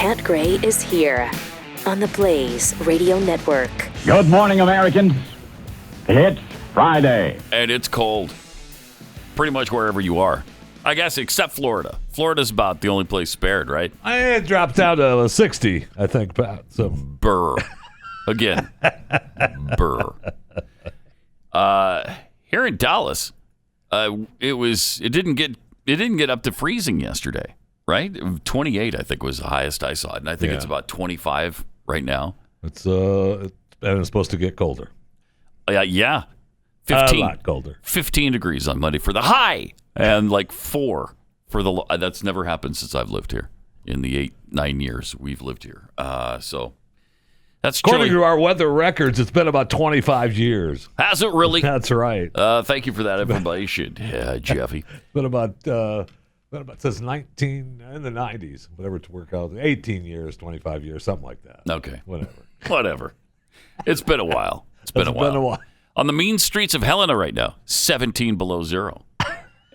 Pat Gray is here on the Blaze Radio Network. Good morning, Americans. It's Friday. And it's cold. Pretty much wherever you are. I guess except Florida. Florida's about the only place spared, right? It dropped down to 60, I think, Pat. So. Burr. Again. Burr. Here in Dallas, it didn't get up to freezing yesterday, right? 28, I think, was the highest I saw it, and I think it's about 25 right now. It's supposed to get colder. Yeah. 15, a lot colder. 15 degrees on Monday for the high, and like 4 for the low. That's never happened since I've lived here in the 9 years we've lived here. So that's according to our weather records. It's been about 25 years. Has it really? That's right. Thank you for that information, Jeffy. It's been about since 19 in the 90s, whatever to work out. 18 years, 25 years, something like that. Okay, whatever. It's been a while. It's been a while. On the mean streets of Helena right now, 17 below zero.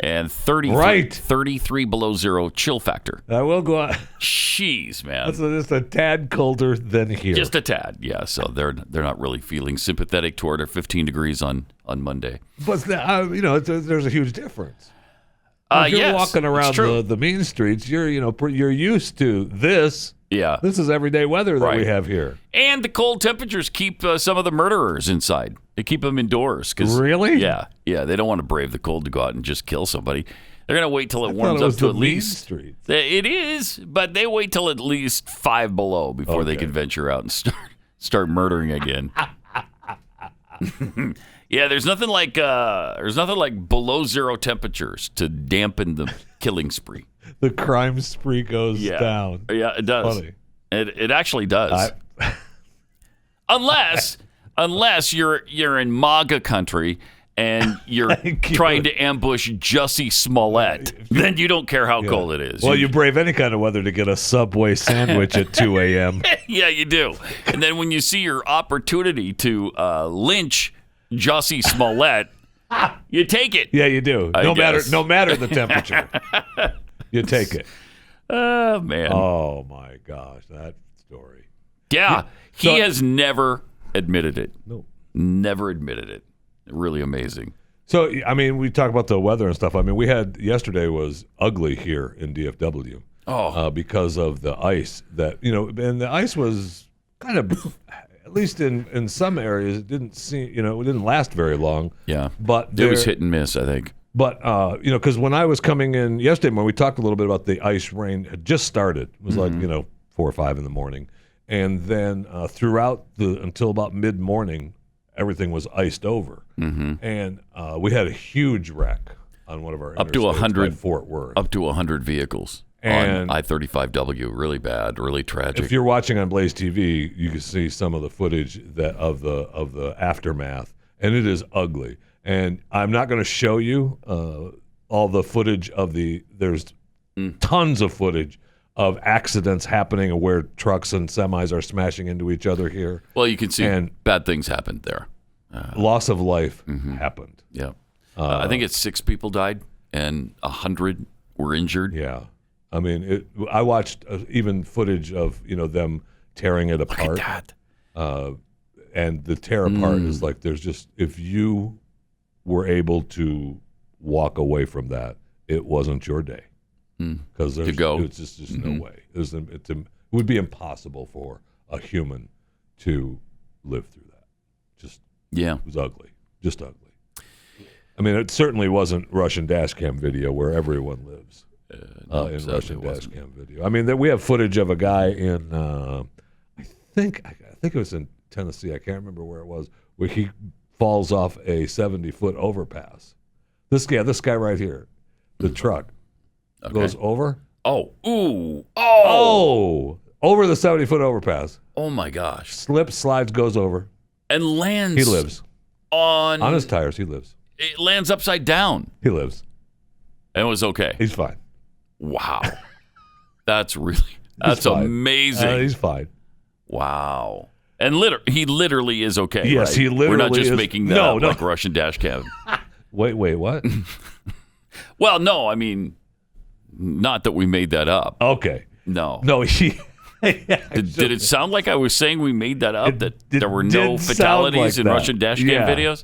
And 33 below zero chill factor. I will go on. Jeez, man. That's just a tad colder than here. Just a tad, yeah. So they're not really feeling sympathetic toward our 15 degrees on Monday. But, there's a huge difference. If you're walking around the mean streets, you're used to this. Yeah. This is everyday weather that we have here. And the cold temperatures keep some of the murderers inside. They keep them indoors. Really? Yeah. They don't want to brave the cold to go out and just kill somebody. They're going to wait till it warms up to at least. Streets. It is, but they wait till at least 5 below before they can venture out and start murdering again. Yeah, there's nothing like below zero temperatures to dampen the killing spree. The crime spree goes down. Yeah, it does. Funny. It actually does. Unless you're in MAGA country and you're trying to ambush Jussie Smollett, then you don't care how cold it is. Well, you brave any kind of weather to get a Subway sandwich at 2 a.m. Yeah, you do. And then when you see your opportunity to lynch Jussie Smollett, you take it. Yeah, you do. No matter the temperature. You take it. Oh, man. Oh, my gosh. That story. Yeah. He has never admitted it. No. Never admitted it. Really amazing. So, I mean, we talk about the weather and stuff. I mean, yesterday was ugly here in DFW. Because of the ice and the ice was kind of, at least in some areas, it didn't last very long. Yeah. But it was hit and miss, I think. But, because when I was coming in yesterday, when we talked a little bit about the ice rain had just started. It was 4 or 5 in the morning. And then throughout until about mid-morning, everything was iced over. Mm-hmm. And we had a huge wreck on one of our up to 100 Fort Worth. Up to 100 vehicles on I-35W. Really bad, really tragic. If you're watching on Blaze TV, you can see some of the footage of the aftermath, and it is ugly. And I'm not going to show you all the footage there's tons of footage of accidents happening and where trucks and semis are smashing into each other here. Well, you can see bad things happened there. Loss of life happened. Yeah. I think it's 6 people died and 100 were injured. Yeah. I mean, I watched even footage of, them tearing it apart. Look at that. And the tear apart is like if you were able to walk away from that, it wasn't your day. Because it's just no way. It would be impossible for a human to live through that. It was ugly. Just ugly. I mean, it certainly wasn't Russian dash cam video where everyone lives in Russian dash cam video. I mean, we have footage of a guy in, I think it was in Tennessee. I can't remember where it was, where he falls off a 70-foot overpass. This guy right here, the truck. Okay. Goes over. Oh. Over the 70-foot overpass. Oh, my gosh. Slips, slides, goes over. And lands. He lives. On his tires, he lives. It lands upside down. He lives. And it was okay. He's fine. Wow. That's amazing. He's fine. Wow. And he literally is okay. Yes, right? he literally is. We're not just making that up like Russian dash cam. Wait, what? Well, no, I mean, not that we made that up. Okay. No. No, Did it sound like I was saying we made that up? That there were no fatalities in Russian dash cam videos?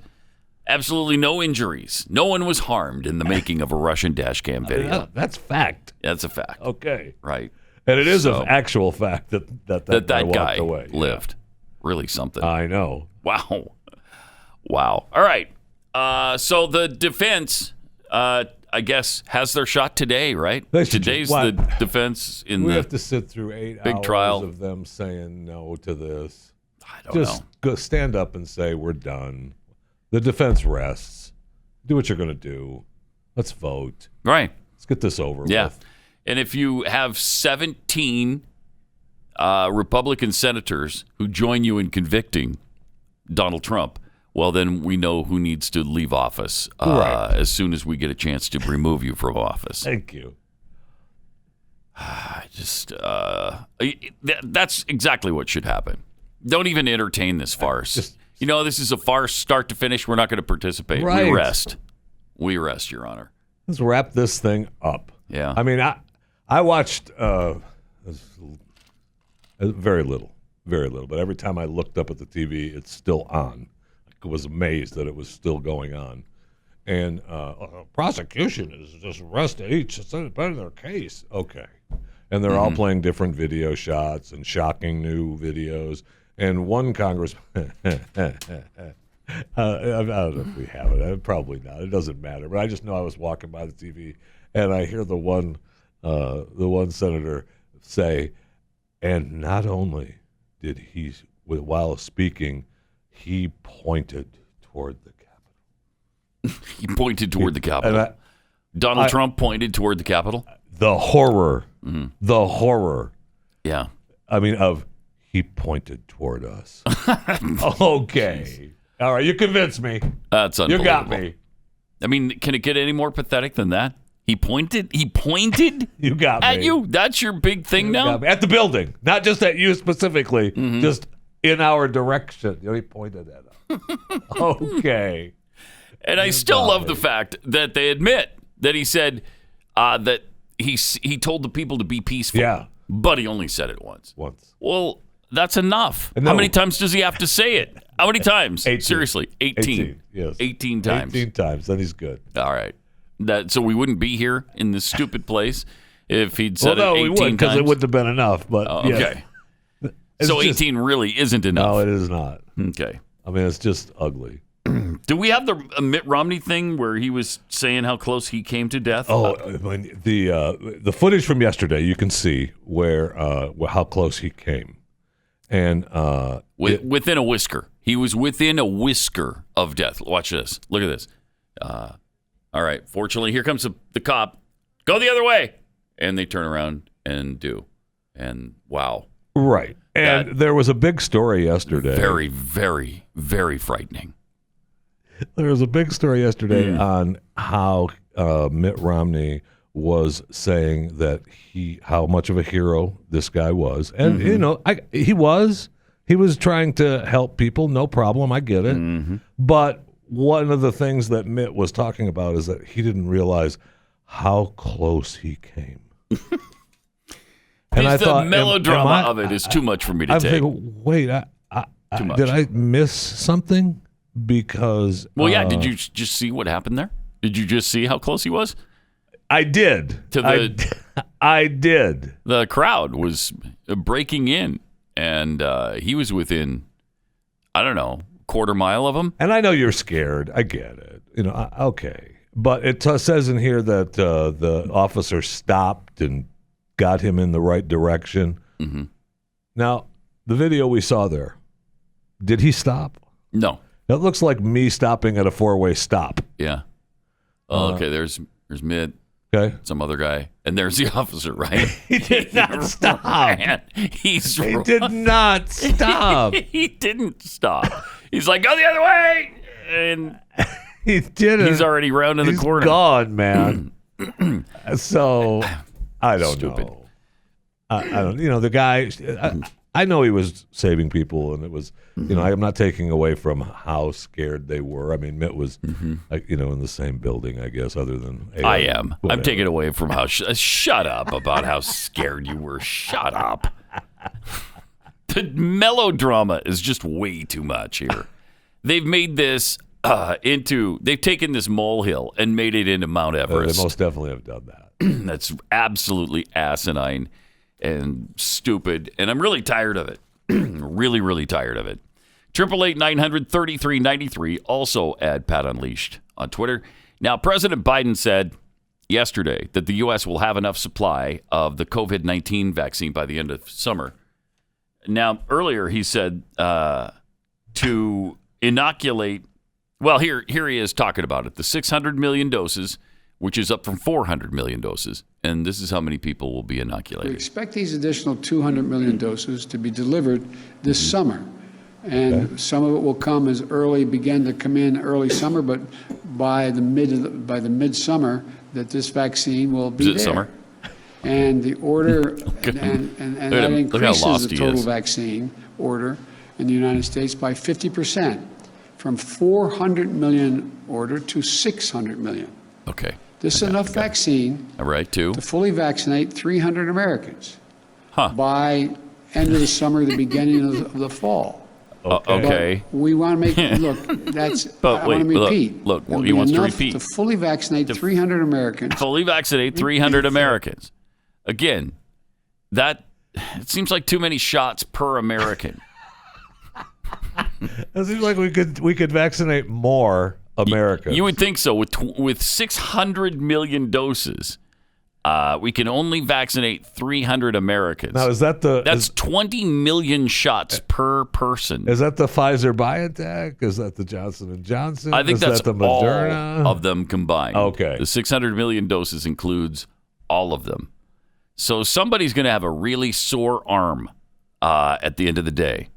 Absolutely no injuries. No one was harmed in the making of a Russian dash cam video. That's fact. That's a fact. Okay. Right. And it is an actual fact that guy walked away. Lived. Really something. I know. Wow. All right. So the defense, I guess, has their shot today, right? Today's the defense in we the have to sit through 8 big hours trial of them saying no to this. I don't know. Go stand up and say we're done. The defense rests. Do what you're going to do. Let's vote. Right. Let's get this over with. And if you have 17 Republican senators who join you in convicting Donald Trump, well, then we know who needs to leave office as soon as we get a chance to remove you from office. Thank you. That's exactly what should happen. Don't even entertain this farce. This is a farce start to finish. We're not going to participate. Right. We rest, Your Honor. Let's wrap this thing up. Yeah. I mean, I watched very little. But every time I looked up at the TV, it's still on. I was amazed that it was still going on. And prosecution is just arrested each side of their case. Okay. And they're all playing different video shots and shocking new videos. And one congressman, I don't know if we have it. Probably not. It doesn't matter. But I just know I was walking by the TV, and I hear the one senator say, and not only did he, while speaking, he pointed toward the Capitol. He pointed toward the Capitol. Donald Trump pointed toward the Capitol. The horror. The horror. Yeah. I mean, he pointed toward us. Okay. All right, you convinced me. That's unbelievable. You got me. I mean, can it get any more pathetic than that? He pointed? You got me. At you? That's your big thing now? At the building. Not just at you specifically. Just in our direction. He pointed at us. Okay. And I still love the fact that they admit that he said that he told the people to be peaceful. Yeah. But he only said it once. Well, that's enough. No. How many times does he have to say it? How many times? 18. Seriously, 18. Yes. 18 times. 18 times. Then he's good. All right. So we wouldn't be here in this stupid place if he'd said it 18 times? we would, because it wouldn't have been enough. But okay. So 18 really isn't enough. No, it is not. Okay. I mean, it's just ugly. Do we have the Mitt Romney thing where he was saying how close he came to death? The footage from yesterday, you can see where how close he came, and within a whisker. He was within a whisker of death. Watch this. Look at this. All right. Fortunately, here comes the cop. Go the other way, and they turn around and do. And wow. Right. And there was a big story yesterday. Very, very, very frightening. There was a big story yesterday on how Mitt Romney was saying that how much of a hero this guy was, and he was trying to help people, no problem, I get it. But one of the things that Mitt was talking about is that he didn't realize how close he came. And the melodrama of it is too much for me to take. Thinking, wait, did I miss something? Because did you just see what happened there? Did you just see how close he was? I did. I did. The crowd was breaking in, and he was within, I don't know, quarter mile of him. And I know you're scared. I get it. Okay, but it says in here that the officer stopped and got him in the right direction. Now, the video we saw there, did he stop? No. It looks like me stopping at a four-way stop. Yeah. Okay, there's Mitt. Okay. Some other guy. And there's the officer, right? He did not stop. He did not stop. He didn't stop. He's like, go the other way. And he didn't. He's already rounding the corner. He's gone, man. So, I don't know. I don't. The guy. I know he was saving people, and it was. I'm not taking away from how scared they were. I mean, Mitt was, in the same building, I guess, other than. I am. Whatever. I'm taking away from how. Shut up about how scared you were. Shut up. The melodrama is just way too much here. They've made this they've taken this molehill and made it into Mount Everest. They most definitely have done that. That's absolutely asinine and stupid, and I'm really tired of it. Really, really tired of it. 888-900-3393, also at Pat Unleashed on Twitter. Now, President Biden said yesterday that the U.S. will have enough supply of the COVID-19 vaccine by the end of summer. Now, earlier he said to inoculate, well, here he is talking about it, the 600 million doses, which is up from 400 million doses. And this is how many people will be inoculated. We expect these additional 200 million doses to be delivered this summer. And some of it will come begin to come in early summer, but by the midsummer, that this vaccine will be there. Summer? And the order, and that increases the total vaccine order in the United States by 50%, from 400 million order to 600 million. Okay. This is enough vaccine to fully vaccinate 300 Americans by end of the summer, the beginning of the fall. Okay. But we want to make look. That's. I want to repeat. Look. He wants to repeat. To fully vaccinate 300 Americans. Fully vaccinate 300 Americans. Again, it seems like too many shots per American. It seems like we could vaccinate more Americans. You would think so. With 600 million doses, we can only vaccinate 300 Americans. Now, that's 20 million shots per person. Is that the Pfizer-BioNTech? Is that the Johnson & Johnson? I think that's the Moderna? All of them combined. Okay. The 600 million doses includes all of them. So somebody's going to have a really sore arm at the end of the day.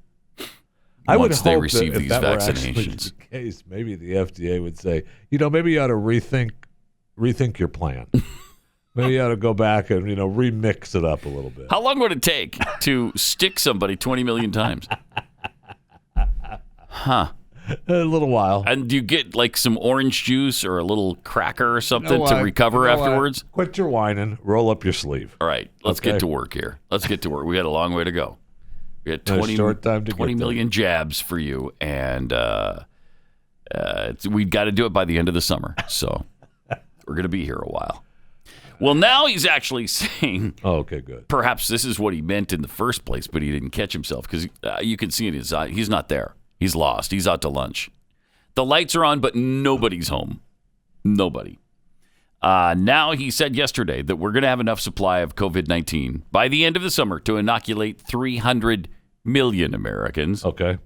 I would once they hope receive that these if that vaccinations. were actually the case, maybe the FDA would say, maybe you ought to rethink your plan. Maybe you ought to go back and remix it up a little bit. How long would it take to stick somebody 20 million times? A little while. And do you get like some orange juice or a little cracker or something to recover afterwards? Quit your whining. Roll up your sleeve. All right, let's get to work here. Let's get to work. We got a long way to go. We got 20 million jabs for you, and we've got to do it by the end of the summer. So we're going to be here a while. Well, now he's actually saying, okay, good. Perhaps this is what he meant in the first place, but he didn't catch himself because you can see in his eye, he's not there. He's lost. He's out to lunch. The lights are on, but nobody's home. Nobody. Now he said yesterday that we're going to have enough supply of COVID-19 by the end of the summer to inoculate 300 million Americans. Okay.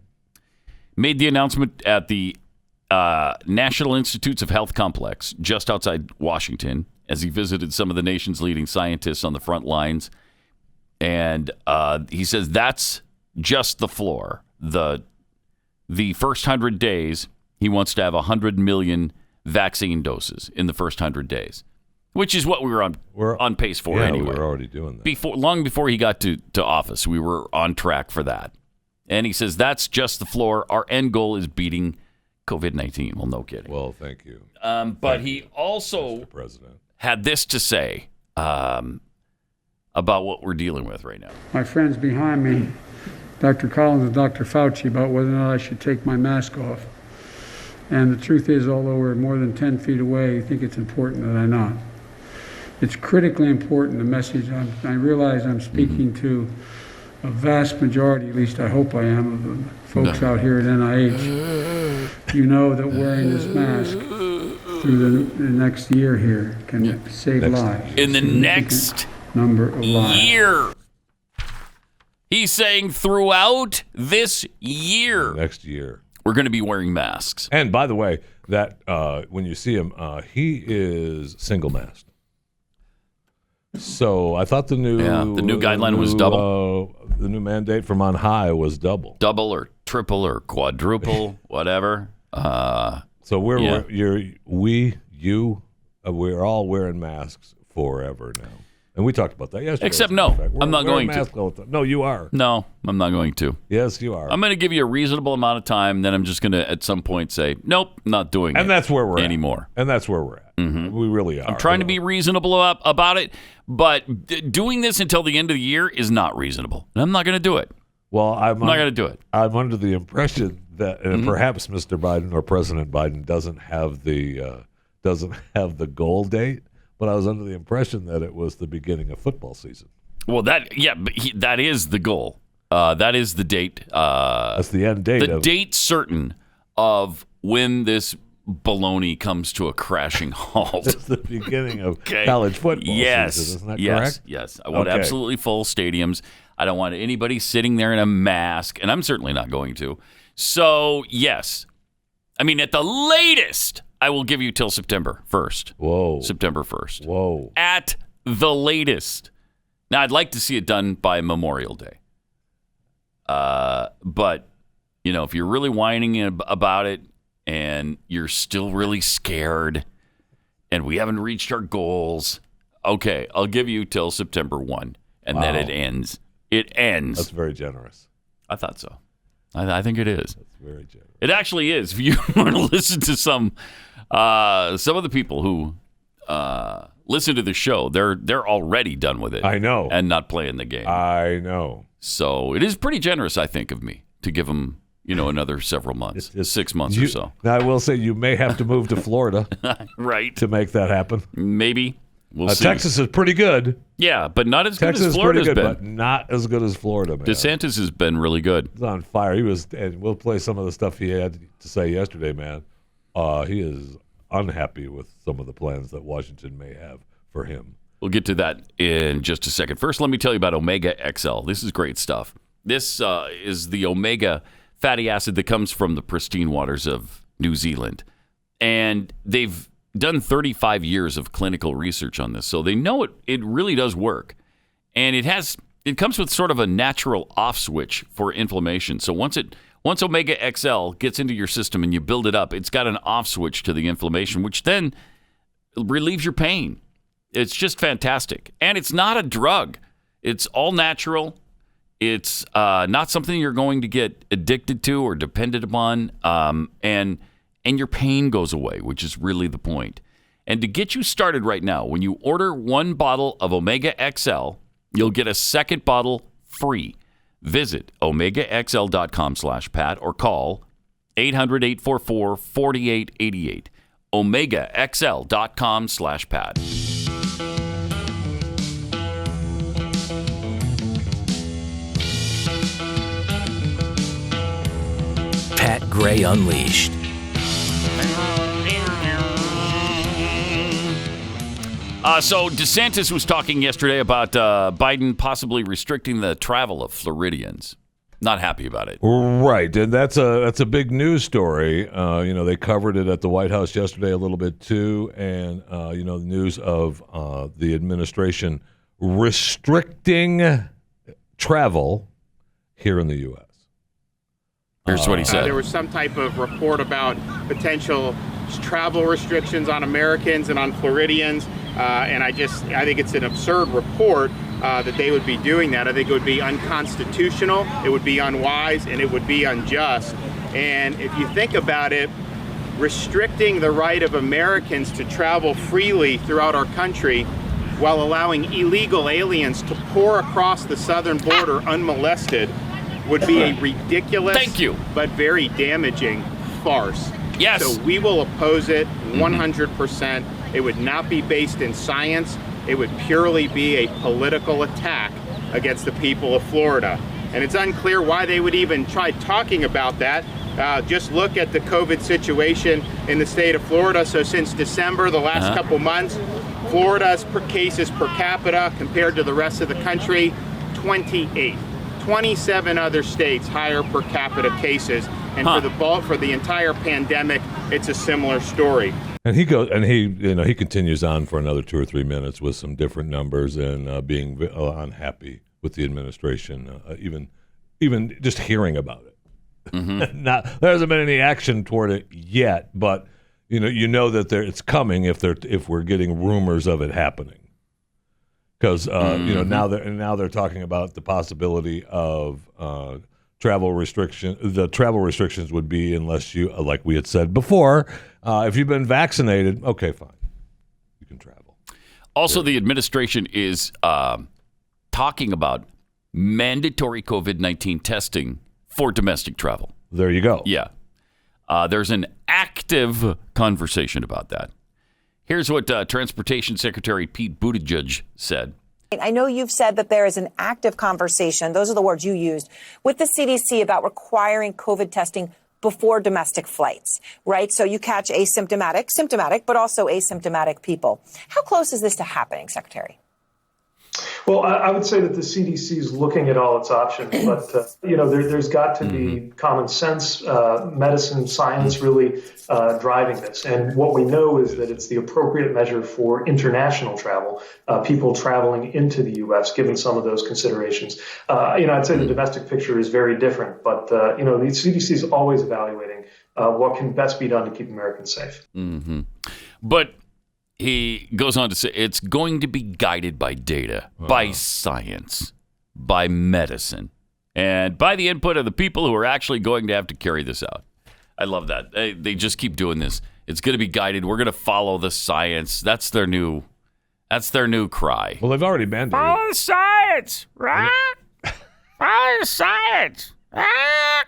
Made the announcement at the National Institutes of Health complex just outside Washington as he visited some of the nation's leading scientists on the front lines. And he says that's just the floor. The first 100 days, he wants to have 100 million vaccine doses in the first 100 days, which is what we were on pace for anyway. We were already doing that. Long before he got to office, we were on track for that. And he says that's just the floor. Our end goal is beating COVID-19. Well, no kidding. Well, thank you. But he also had this to say about what we're dealing with right now. My friends behind me, Dr. Collins and Dr. Fauci, about whether or not I should take my mask off. And the truth is, although we're more than 10 feet away, I think it's important that I not. It's critically important, the message. I realize I'm speaking to a vast majority, at least I hope I am, of the folks out here at NIH. You know that wearing this mask through the next year here can save lives. In the next number of lives. Year. He's saying throughout this year. Next year. We're going to be wearing masks. And by the way, that when you see him, he is single masked. So I thought the new guideline was double. The new mandate from on high was double. Double or triple or quadruple, whatever. So we're all wearing masks forever now. And we talked about that yesterday. Except no, I'm not going to. No, you are. No, I'm not going to. Yes, you are. I'm going to give you a reasonable amount of time, then I'm just going to at some point say, nope, not doing it. And that's where we're anymore. And that's where we're at. Mm-hmm. We really are. I'm trying to be reasonable about it, but doing this until the end of the year is not reasonable. And I'm not going to do it. Well, I'm not going to do it. I'm under the impression that perhaps Mr. Biden or President Biden doesn't have the goal date. But I was under the impression that it was the beginning of football season. Well, that is the goal. That is the date. That's the end date. The date certain of when this baloney comes to a crashing halt. It's the beginning of college football season. Isn't that correct? Yes. I want absolutely full stadiums. I don't want anybody sitting there in a mask, and I'm certainly not going to. So, yes. I mean, at the latest, I will give you till September 1st. Whoa. September 1st. Whoa. At the latest. Now, I'd like to see it done by Memorial Day. But, if you're really whining about it and you're still really scared and we haven't reached our goals, okay, I'll give you till September 1. And then it ends. It ends. That's very generous. I thought so. I think it is. That's very generous. It actually is. If you want to listen to some of the people who listen to the show, they're already done with it. I know. And not playing the game. I know. So it is pretty generous, I think, of me to give them, another several months, 6 months or so. Now, I will say you may have to move to Florida, right, to make that happen. Maybe. We'll see. Texas is pretty good. Yeah, but not as good as Florida's been. Texas is pretty good, but not as good as Florida, man. DeSantis has been really good. He's on fire. And we'll play some of the stuff he had to say yesterday, man. He is unhappy with some of the plans that Washington may have for him. We'll get to that in just a second. First, let me tell you about Omega XL. This is great stuff. This is the Omega fatty acid that comes from the pristine waters of New Zealand. And they've done 35 years of clinical research on this, so they know it really does work. And it comes with sort of a natural off switch for inflammation. So once Omega XL gets into your system and you build it up, it's got an off switch to the inflammation, which then relieves your pain. It's just fantastic. And it's not a drug. It's all natural. It's not something you're going to get addicted to or dependent upon. And your pain goes away, which is really the point. And to get you started right now, when you order one bottle of Omega XL, you'll get a second bottle free. Visit omegaxl.com/Pat or call 800-844-4888. omegaxl.com/Pat. Pat Gray Unleashed. So DeSantis was talking yesterday about Biden possibly restricting the travel of Floridians. Not happy about it. Right, and that's a big news story. They covered it at the White House yesterday a little bit too, and the news of the administration restricting travel here in the U.S. Here's what he said. There was some type of report about potential travel restrictions on Americans and on Floridians, and I think it's an absurd report that they would be doing that. I think it would be unconstitutional, it would be unwise, and it would be unjust. And if you think about it, restricting the right of Americans to travel freely throughout our country while allowing illegal aliens to pour across the southern border unmolested would be a ridiculous but very damaging farce. Yes. So we will oppose it 100%. It would not be based in science. It would purely be a political attack against the people of Florida. And it's unclear why they would even try talking about that. Just look at the COVID situation in the state of Florida. So since December, the last couple months, Florida's cases per capita compared to the rest of the country, 28. 27 other states higher per capita cases, and for the entire pandemic, it's a similar story. And he continues on for another 2 or 3 minutes with some different numbers and being unhappy with the administration, even just hearing about it. Mm-hmm. There hasn't been any action toward it yet, but you know that it's coming if we're getting rumors of it happening. because now they're talking about the possibility of travel restriction. The travel restrictions would be unless you, like we had said before, if you've been vaccinated. Okay, fine, you can travel. Also, the administration is talking about mandatory COVID-19 testing for domestic travel. There you go. Yeah. There's an active conversation about that. Here's what Transportation Secretary Pete Buttigieg said. I know you've said that there is an active conversation, those are the words you used, with the CDC about requiring COVID testing before domestic flights, right? So you catch symptomatic, but also asymptomatic people. How close is this to happening, Secretary? Well, I would say that the CDC is looking at all its options, but there's got to be common sense, medicine, science really driving this. And what we know is that it's the appropriate measure for international travel, people traveling into the U.S., given some of those considerations. I'd say the domestic picture is very different, but the CDC is always evaluating what can best be done to keep Americans safe. Mm-hmm. But he goes on to say it's going to be guided by data, by science, by medicine, and by the input of the people who are actually going to have to carry this out. I love that. They just keep doing this. It's going to be guided. We're going to follow the science. That's their new cry. Well, they've already mandated. Follow the science, right? Follow the science. Right?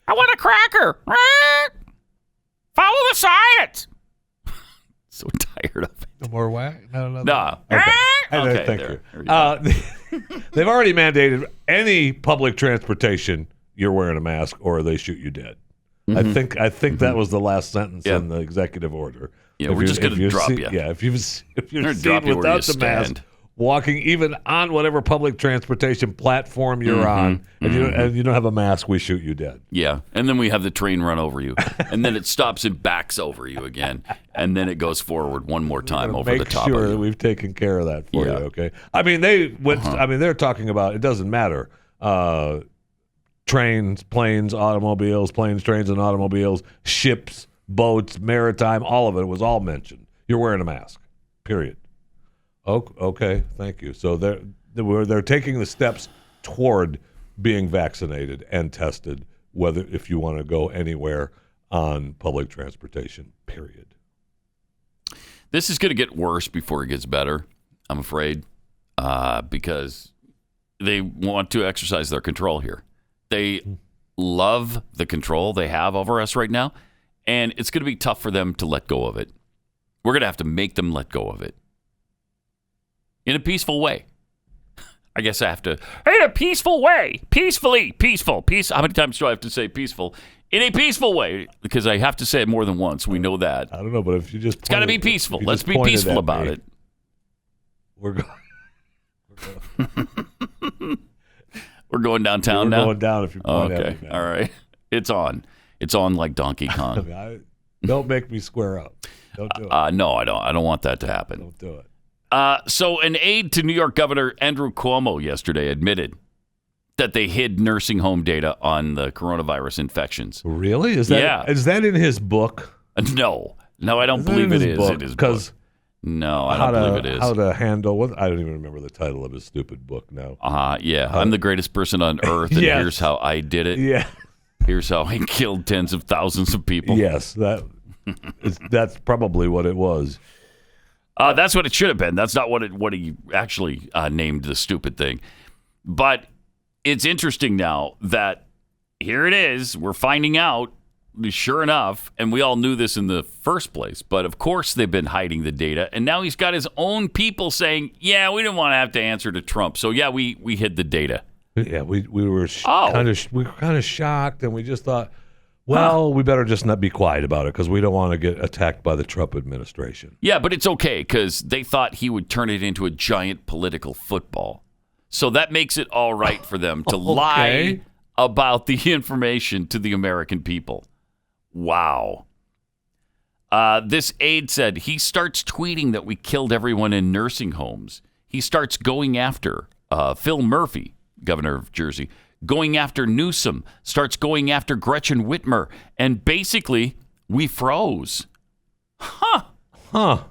I want a cracker. Right? Follow the science. So tired of it. No more whack? No. Okay, thank you. They've already mandated any public transportation, you're wearing a mask or they shoot you dead. Mm-hmm. I think that was the last sentence in the executive order. Yeah, we're just going to drop you. Yeah, if you're seen without the mask, walking even on whatever public transportation platform you're on, and you don't have a mask, we shoot you dead. Yeah, and then we have the train run over you, and then it stops and backs over you again, and then it goes forward one more time over the top of you. Make sure that we've taken care of that for you, okay? I mean, they're talking about, it doesn't matter, trains, planes, automobiles, planes, trains, and automobiles, ships, boats, maritime, all of it was all mentioned. You're wearing a mask, period. Okay, thank you. So they're taking the steps toward being vaccinated and tested, whether if you want to go anywhere on public transportation, period. This is going to get worse before it gets better, I'm afraid, because they want to exercise their control here. They love the control they have over us right now, and it's going to be tough for them to let go of it. We're going to have to make them let go of it. In a peaceful way. I guess I have to, in a peaceful way. Peacefully. Peaceful. Peace. How many times do I have to say peaceful? In a peaceful way. Because I have to say it more than once. We know that. I don't know, but if you just... It's got to be peaceful. Let's be peaceful about it. We're going downtown now? We're going down if you point at me. Okay. All right. It's on. It's on like Donkey Kong. Don't make me square up. Don't do it. No, I don't. I don't want that to happen. Don't do it. So an aide to New York Governor Andrew Cuomo yesterday admitted that they hid nursing home data on the coronavirus infections. Really? Is that in his book? No, I don't believe it is in his book. No, I don't believe it is. How to handle what? I don't even remember the title of his stupid book now. I'm the greatest person on earth, and here's how I did it. Yeah. Here's how I killed tens of thousands of people. Yes, that's probably what it was. That's what it should have been. That's not what he actually named the stupid thing. But it's interesting now that here it is. We're finding out, sure enough, and we all knew this in the first place. But of course they've been hiding the data. And now he's got his own people saying, yeah, we didn't want to have to answer to Trump. So, yeah, we hid the data. Yeah, we were kind of shocked, and we just thought, well, we better just not be quiet about it because we don't want to get attacked by the Trump administration. Yeah, but it's okay because they thought he would turn it into a giant political football. So that makes it all right for them to lie about the information to the American people. Wow. This aide said he starts tweeting that we killed everyone in nursing homes. He starts going after Phil Murphy, governor of Jersey, going after Newsom, starts going after Gretchen Whitmer, and basically we froze. Huh.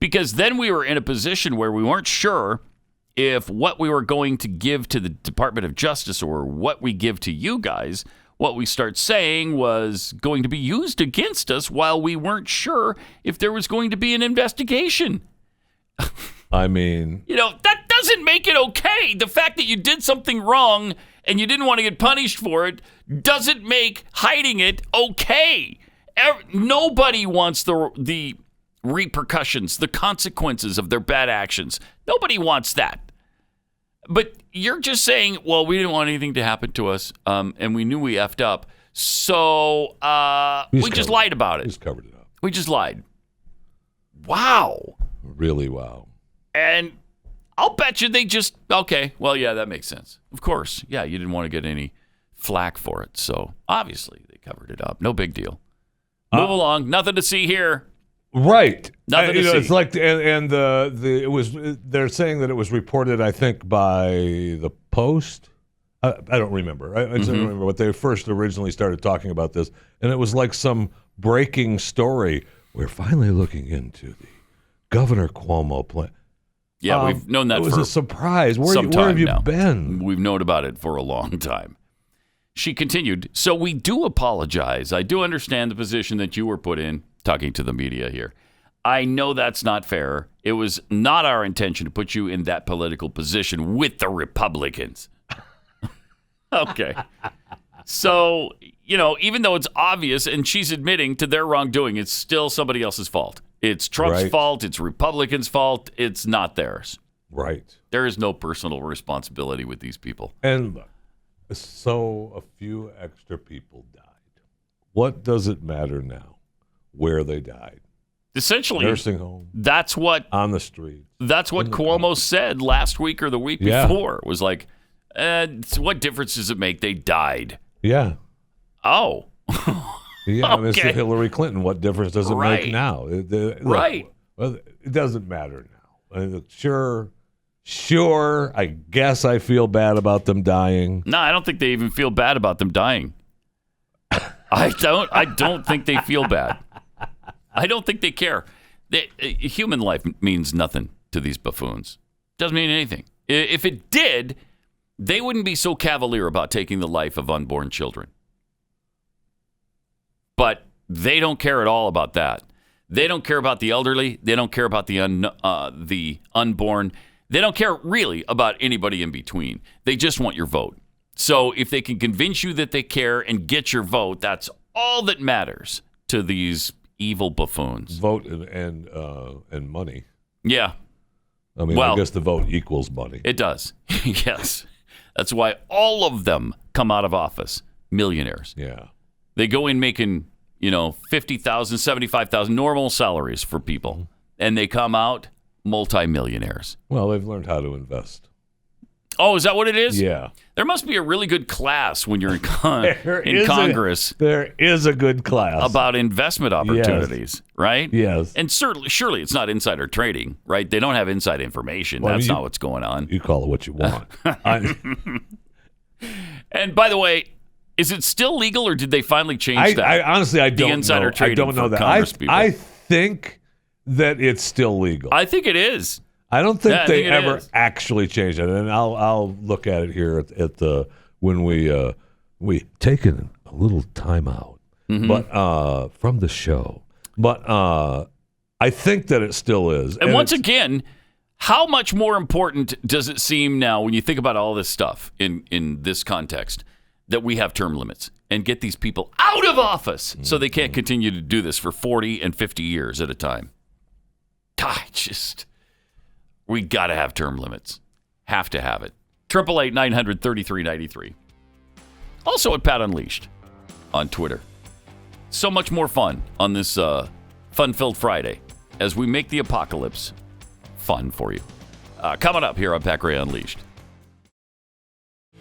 because then we were in a position where we weren't sure if what we were going to give to the Department of Justice or what we give to you guys, what we start saying was going to be used against us while we weren't sure if there was going to be an investigation. I mean, that doesn't make it okay. The fact that you did something wrong and you didn't want to get punished for it doesn't make hiding it okay. Nobody wants the repercussions, the consequences of their bad actions. Nobody wants that. But you're just saying, well, we didn't want anything to happen to us, and we knew we effed up, so we just lied about it. He's covered it up. We just lied. Wow. Really wow. And I'll bet you they just, okay, well, yeah, that makes sense. Of course. Yeah, you didn't want to get any flack for it, so obviously they covered it up. No big deal. Move along. Nothing to see here. Right. Nothing to see. It's like, they're saying that it was reported, I think, by the Post. I don't remember. I don't remember what they first originally started talking about this, and it was like some breaking story. We're finally looking into the Governor Cuomo plan. Yeah, we've known that for a surprise. Where have you been? We've known about it for a long time. She continued, so we do apologize. I do understand the position that you were put in, talking to the media here. I know that's not fair. It was not our intention to put you in that political position with the Republicans. Okay. So, even though it's obvious and she's admitting to their wrongdoing, it's still somebody else's fault. It's Trump's fault. It's Republicans' fault. It's not theirs. Right. There is no personal responsibility with these people. And so a few extra people died. What does it matter now where they died? Essentially, nursing home. That's what on the street. That's what Cuomo said last week or the week before. It was like, what difference does it make? They died. Yeah. Oh. Yeah, okay. Mr. Hillary Clinton. What difference does it make now? Right. Well, it doesn't matter now. I mean, sure. I guess I feel bad about them dying. No, I don't think they even feel bad about them dying. I don't think they feel bad. I don't think they care. Human life means nothing to these buffoons. Doesn't mean anything. If it did, they wouldn't be so cavalier about taking the life of unborn children. But they don't care at all about that. They don't care about the elderly. They don't care about the unborn. They don't care really about anybody in between. They just want your vote. So if they can convince you that they care and get your vote, that's all that matters to these evil buffoons. Vote and money. Yeah. I mean, I guess the vote equals money. It does. Yes. That's why all of them come out of office millionaires. Yeah. They go in making, $50,000, $75,000 normal salaries for people, and they come out multimillionaires. Well, they've learned how to invest. Oh, is that what it is? Yeah. There must be a really good class when you're in Congress. There is a good class about investment opportunities, right? Yes. And surely it's not insider trading, right? They don't have inside information. That's not what's going on. You call it what you want. And by the way, is it still legal, or did they finally change that? I honestly, I don't know. Insider trading. I don't know that. I think that it's still legal. I think it is. I don't think they ever actually changed it, and I'll look at it here at the when we taken a little time out, but from the show. But I think that it still is. And once again, how much more important does it seem now when you think about all this stuff in this context that we have term limits and get these people out of office so they can't continue to do this for 40 and 50 years at a time? We got to have term limits. Have to have it. 888-900-3393. Also at Pat Unleashed on Twitter. So much more fun on this fun-filled Friday as we make the apocalypse fun for you. Coming up here on Pat Gray Unleashed.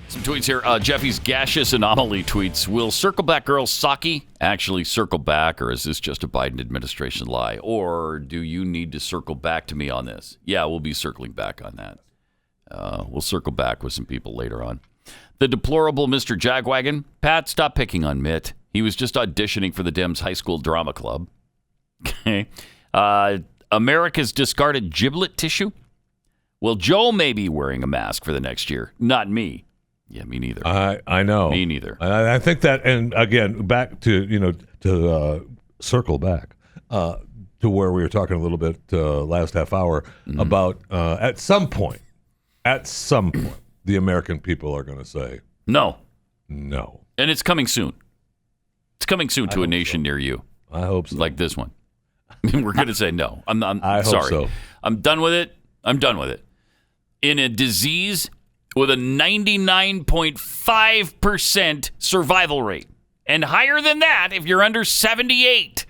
Some tweets here. Jeffy's gaseous anomaly tweets. Will Circle Back Girl Psaki actually circle back, or is this just a Biden administration lie? Or do you need to circle back to me on this? Yeah, we'll be circling back on that. We'll circle back with some people later on. The deplorable Mr. Jagwagon. Pat, stop picking on Mitt. He was just auditioning for the Dems High School Drama Club. Okay. America's discarded giblet tissue? Well, Joe may be wearing a mask for the next year. Not me. Yeah, me neither. I know. Me neither. I think that, and again, back to, to circle back to where we were talking a little bit last half hour about at some point, the American people are going to say no. And it's coming soon. It's coming soon to a nation near you. I hope so. Like this one. We're going to say no. I'm I sorry. hope so. I'm done with it. In a disease with a 99.5% survival rate. And higher than that if you're under 78.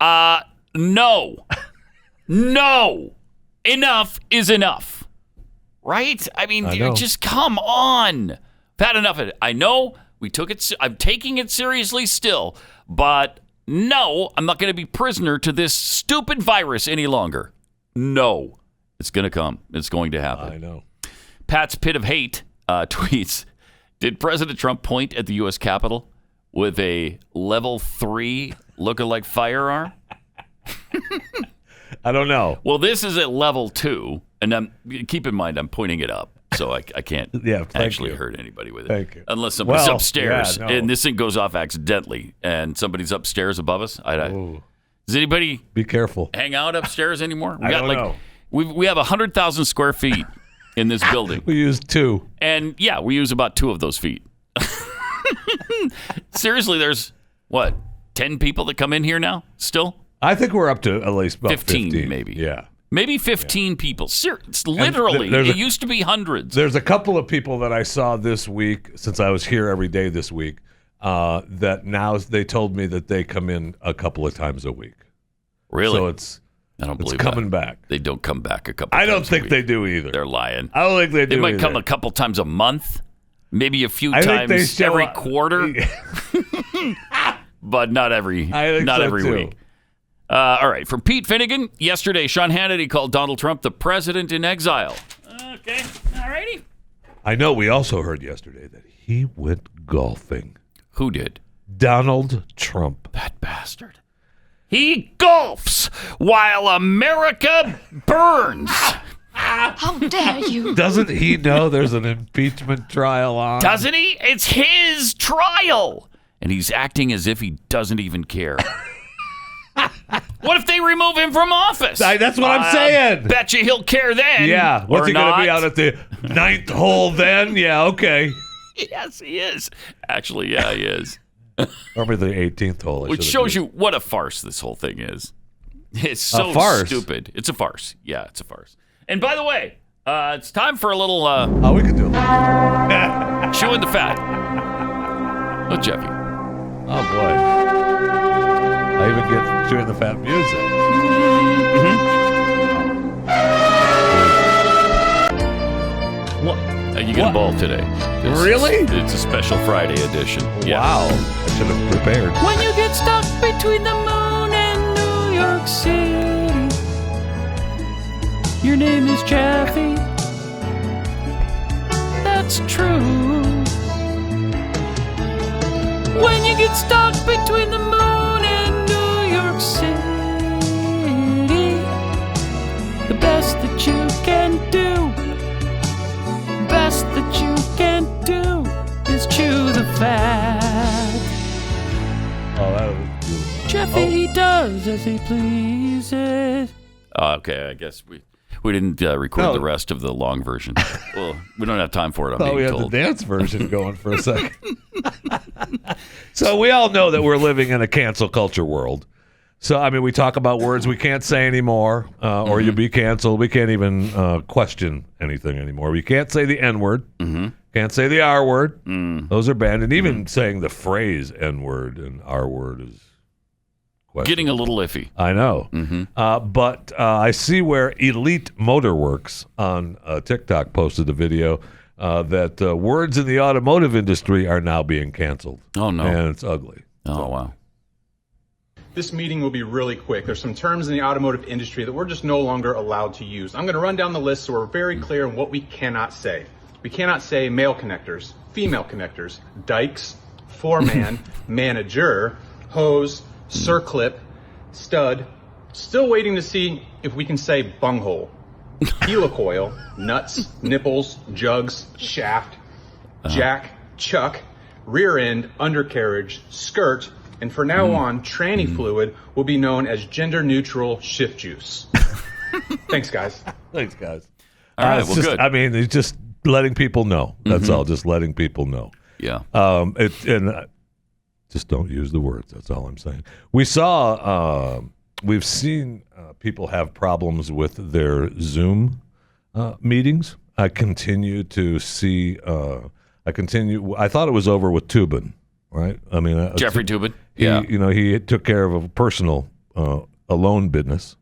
No. No. Enough is enough. Right? I mean, just come on. I've had enough of it. I know we took it. I'm taking it seriously still. But no, I'm not going to be prisoner to this stupid virus any longer. No. It's going to come. It's going to happen. I know. Pat's Pit of Hate tweets, did President Trump point at the U.S. Capitol with a level 3 lookalike firearm? I don't know. Well, this is at level 2, and keep in mind I'm pointing it up, so I can't actually hurt anybody with it. Thank you. Unless somebody's upstairs, and this thing goes off accidentally, and somebody's upstairs above us. Does anybody be careful hang out upstairs anymore? I don't know. We have 100,000 square feet in this building. We use 2. And yeah, we use about 2 of those feet. Seriously, there's 10 people that come in here now still? I think we're up to at least about 15 maybe. Yeah. Maybe 15 people. It's literally, it used to be hundreds. There's a couple of people that I saw this week, since I was here every day this week, that now they told me that they come in a couple of times a week. Really? So I don't believe coming back. They don't come back a couple times I don't think a week. they do either. They're lying. I don't think they do They might either. come a couple times a month, maybe a few times every quarter. But not every week. All right, from Pete Finnegan, yesterday, Sean Hannity called Donald Trump the president in exile. Okay, all righty. I know we also heard yesterday that he went golfing. Who did? Donald Trump. That bastard. He golfs while America burns. How dare you? Doesn't he know there's an impeachment trial on? Doesn't he? It's his trial. And he's acting as if he doesn't even care. What if they remove him from office? That's what I'm saying. Bet you he'll care then. Yeah. What's he going to be out at the 9th hole then? Yeah, okay. Yes, he is. Actually, yeah, he is. Or maybe the 18th hole. Which shows you what a farce this whole thing is. It's so stupid. It's a farce. Yeah, it's a farce. And by the way, it's time for a little... we can do it. Chewing the fat. With Jeffy. Oh, boy. I even get chewing the fat music. What? You get a ball today. Really? It's a special Friday edition. Yeah. Wow. I should have prepared. When you get stuck between the moon and New York City, your name is Jeffy. That's true. When you get stuck between the moon and New York City, the best that you can do, best that you can do is chew the fat. Oh, that was good. Jeffy does as he pleases. Okay, I guess we didn't record the rest of the long version. Well, we don't have time for it. We had the dance version going for a second. So we all know that we're living in a cancel culture world. So, I mean, we talk about words we can't say anymore, or you'll be canceled. We can't even question anything anymore. We can't say the N-word. Can't say the R-word. Those are banned. And even saying the phrase N-word and R-word is getting a little iffy. I know. But I see where Elite Motorworks on TikTok posted a video that words in the automotive industry are now being canceled. Oh, no. And it's ugly. Oh, wow. This meeting will be really quick. There's some terms in the automotive industry that we're just no longer allowed to use. I'm going to run down the list so we're very clear on what we cannot say. We cannot say male connectors, female connectors, dykes, foreman, manager, hose, circlip, stud, Still waiting to see if we can say bunghole, helicoil, nuts, nipples, jugs, shaft, jack, chuck, rear end, undercarriage, skirt, and for now on, tranny fluid will be known as gender-neutral shift juice. Thanks, guys. Thanks, guys. All right, well, good. I mean, it's just letting people know. That's all. Just letting people know. Yeah. Just don't use the words. That's all I'm saying. We've seen people have problems with their Zoom meetings. I continue to see. I thought it was over with Toobin, right? I mean, Jeffrey Toobin. Yeah. He took care of a personal alone business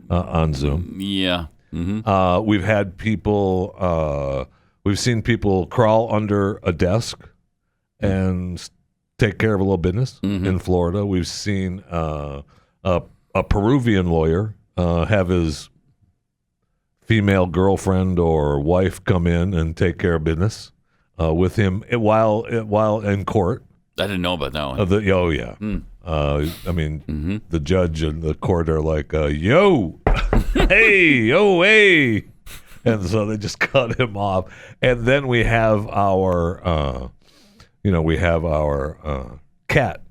on Zoom. Yeah. Mm-hmm. We've had people. We've seen people crawl under a desk and take care of a little business in Florida. We've seen a Peruvian lawyer have his female girlfriend or wife come in and take care of business with him while in court. I didn't know about that one. I mean, the judge and the court are like, yo, hey. And so they just cut him off. And then we have our, cat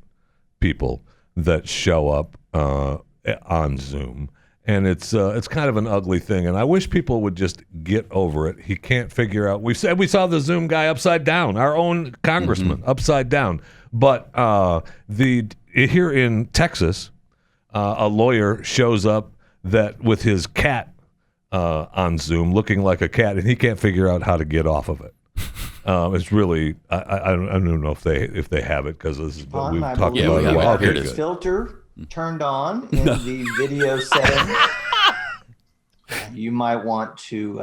people that show up on Zoom. And it's kind of an ugly thing. And I wish people would just get over it. He can't figure out. We saw the Zoom guy upside down, our own congressman upside down. But here in Texas, a lawyer shows up with his cat on Zoom, looking like a cat, and he can't figure out how to get off of it. It's really I don't know if they have it, because this is what we've talked about. Yeah, well, okay, filter turned on in the video setting. You might want to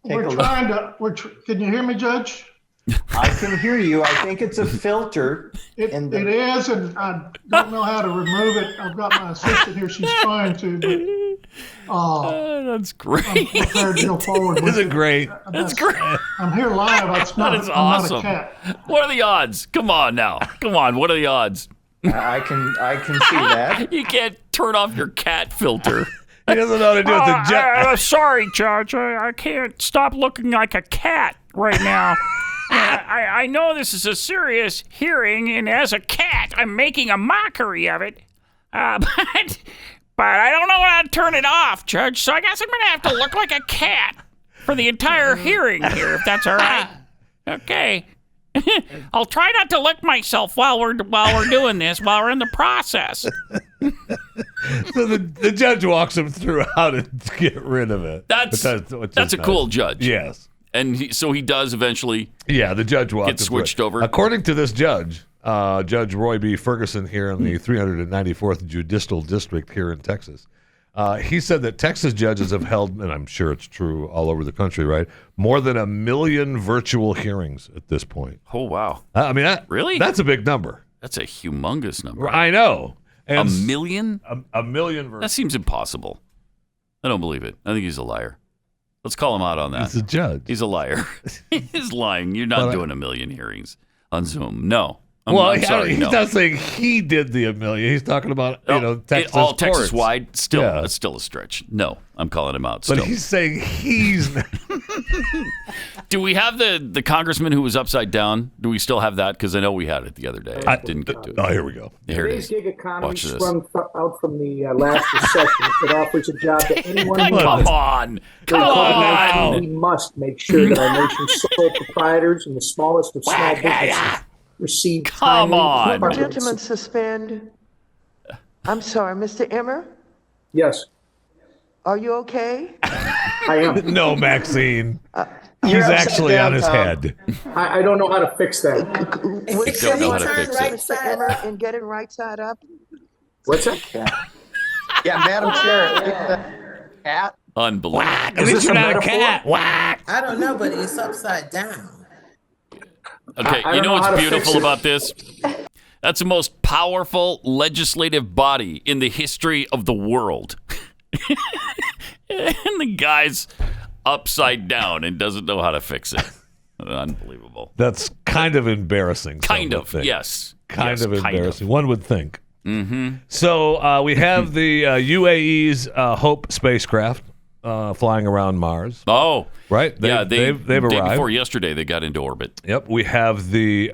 take a look. Can you hear me, Judge? I can hear you. I think it's a filter. It is, and I don't know how to remove it. I've got my assistant here. She's trying to, but that's great. I'm prepared to go forward with Isn't it great? That's great. I'm here live. That is awesome. I'm not a cat. What are the odds? Come on now. Come on. What are the odds? I can see that. You can't turn off your cat filter. He doesn't know how to do it. Sorry, Judge. I can't stop looking like a cat right now. I know this is a serious hearing, and as a cat, I'm making a mockery of it. But I don't know how to turn it off, Judge, so I guess I'm going to have to look like a cat for the entire hearing here, if that's all right. Okay. I'll try not to lick myself while we're doing this, while we're in the process. So the judge walks him through how to get rid of it. That's a cool judge. Yes. And so he does eventually. Yeah, the judge walks. Get switched over. According to this judge, Judge Roy B. Ferguson here in the 394th Judicial District here in Texas, he said that Texas judges have held, and I'm sure it's true all over the country, right, more than 1 million virtual hearings at this point. Oh, wow. I mean, really? That's a big number. That's a humongous number. I know. And 1 million? A million virtual. That seems impossible. I don't believe it. I think he's a liar. Let's call him out on that. He's a judge. He's a liar. He's lying. You're not doing 1 million hearings on Zoom. No. I'm sorry. He's not saying he did the 1 million. He's talking about Texas all courts. Texas wide. It's still a stretch. No, I'm calling him out. Still. But he's saying he's. Do we have the congressman who was upside down? Do we still have that? Because I know we had it the other day. I didn't get to it. Oh, here we go. Here it is. Gig economy Watch this. sprung out from the last recession. It offers a job to anyone who Come on. We must make sure that our nation's sole proprietors and the smallest of small businesses receive timely. Gentlemen, suspend. I'm sorry, Mr. Emmer? Yes. Are you okay? I am. No, Maxine. He's actually on his head. I don't know how to fix that. Would don't know how to fix it. Mr. Emmer, and get it right side up? What's that? Yeah, Madam Chair. Cat. Unbelievable. At least you're not a cat. Whack. I don't know, but it's upside down. Okay, you know what's beautiful about this? That's the most powerful legislative body in the history of the world. And the guy's upside down and doesn't know how to fix it. Unbelievable. That's kind of embarrassing. Kind of, yes. Kind of embarrassing. One would think. Mm-hmm. So we have the UAE's Hope spacecraft flying around Mars. Oh, right. They've day arrived. Before yesterday, they got into orbit. Yep. We have the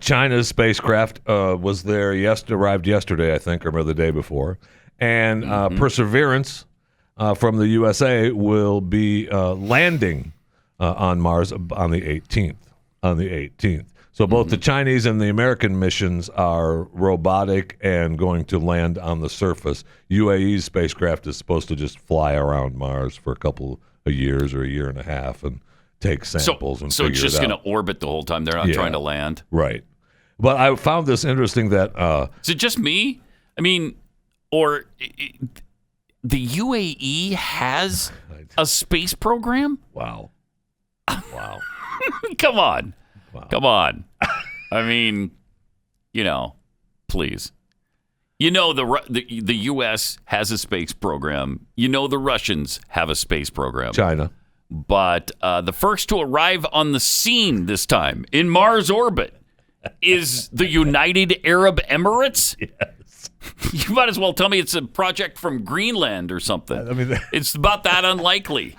China's spacecraft was there. Arrived yesterday, I think, or the day before. And Perseverance from the USA will be landing on Mars on the 18th. So both the Chinese and the American missions are robotic and going to land on the surface. UAE's spacecraft is supposed to just fly around Mars for a couple of years or a year and a half and take samples and so figure it's just it out. going to orbit the whole time. They're not trying to land. Right. But I found this interesting that... is it just me? I mean, or the UAE has a space program? Wow. Wow. Come on. Wow. Come on. I mean, please. The U.S. has a space program. The Russians have a space program. China. But the first to arrive on the scene this time in Mars orbit is the United Arab Emirates. Yes. You might as well tell me it's a project from Greenland or something. I mean, it's about that unlikely.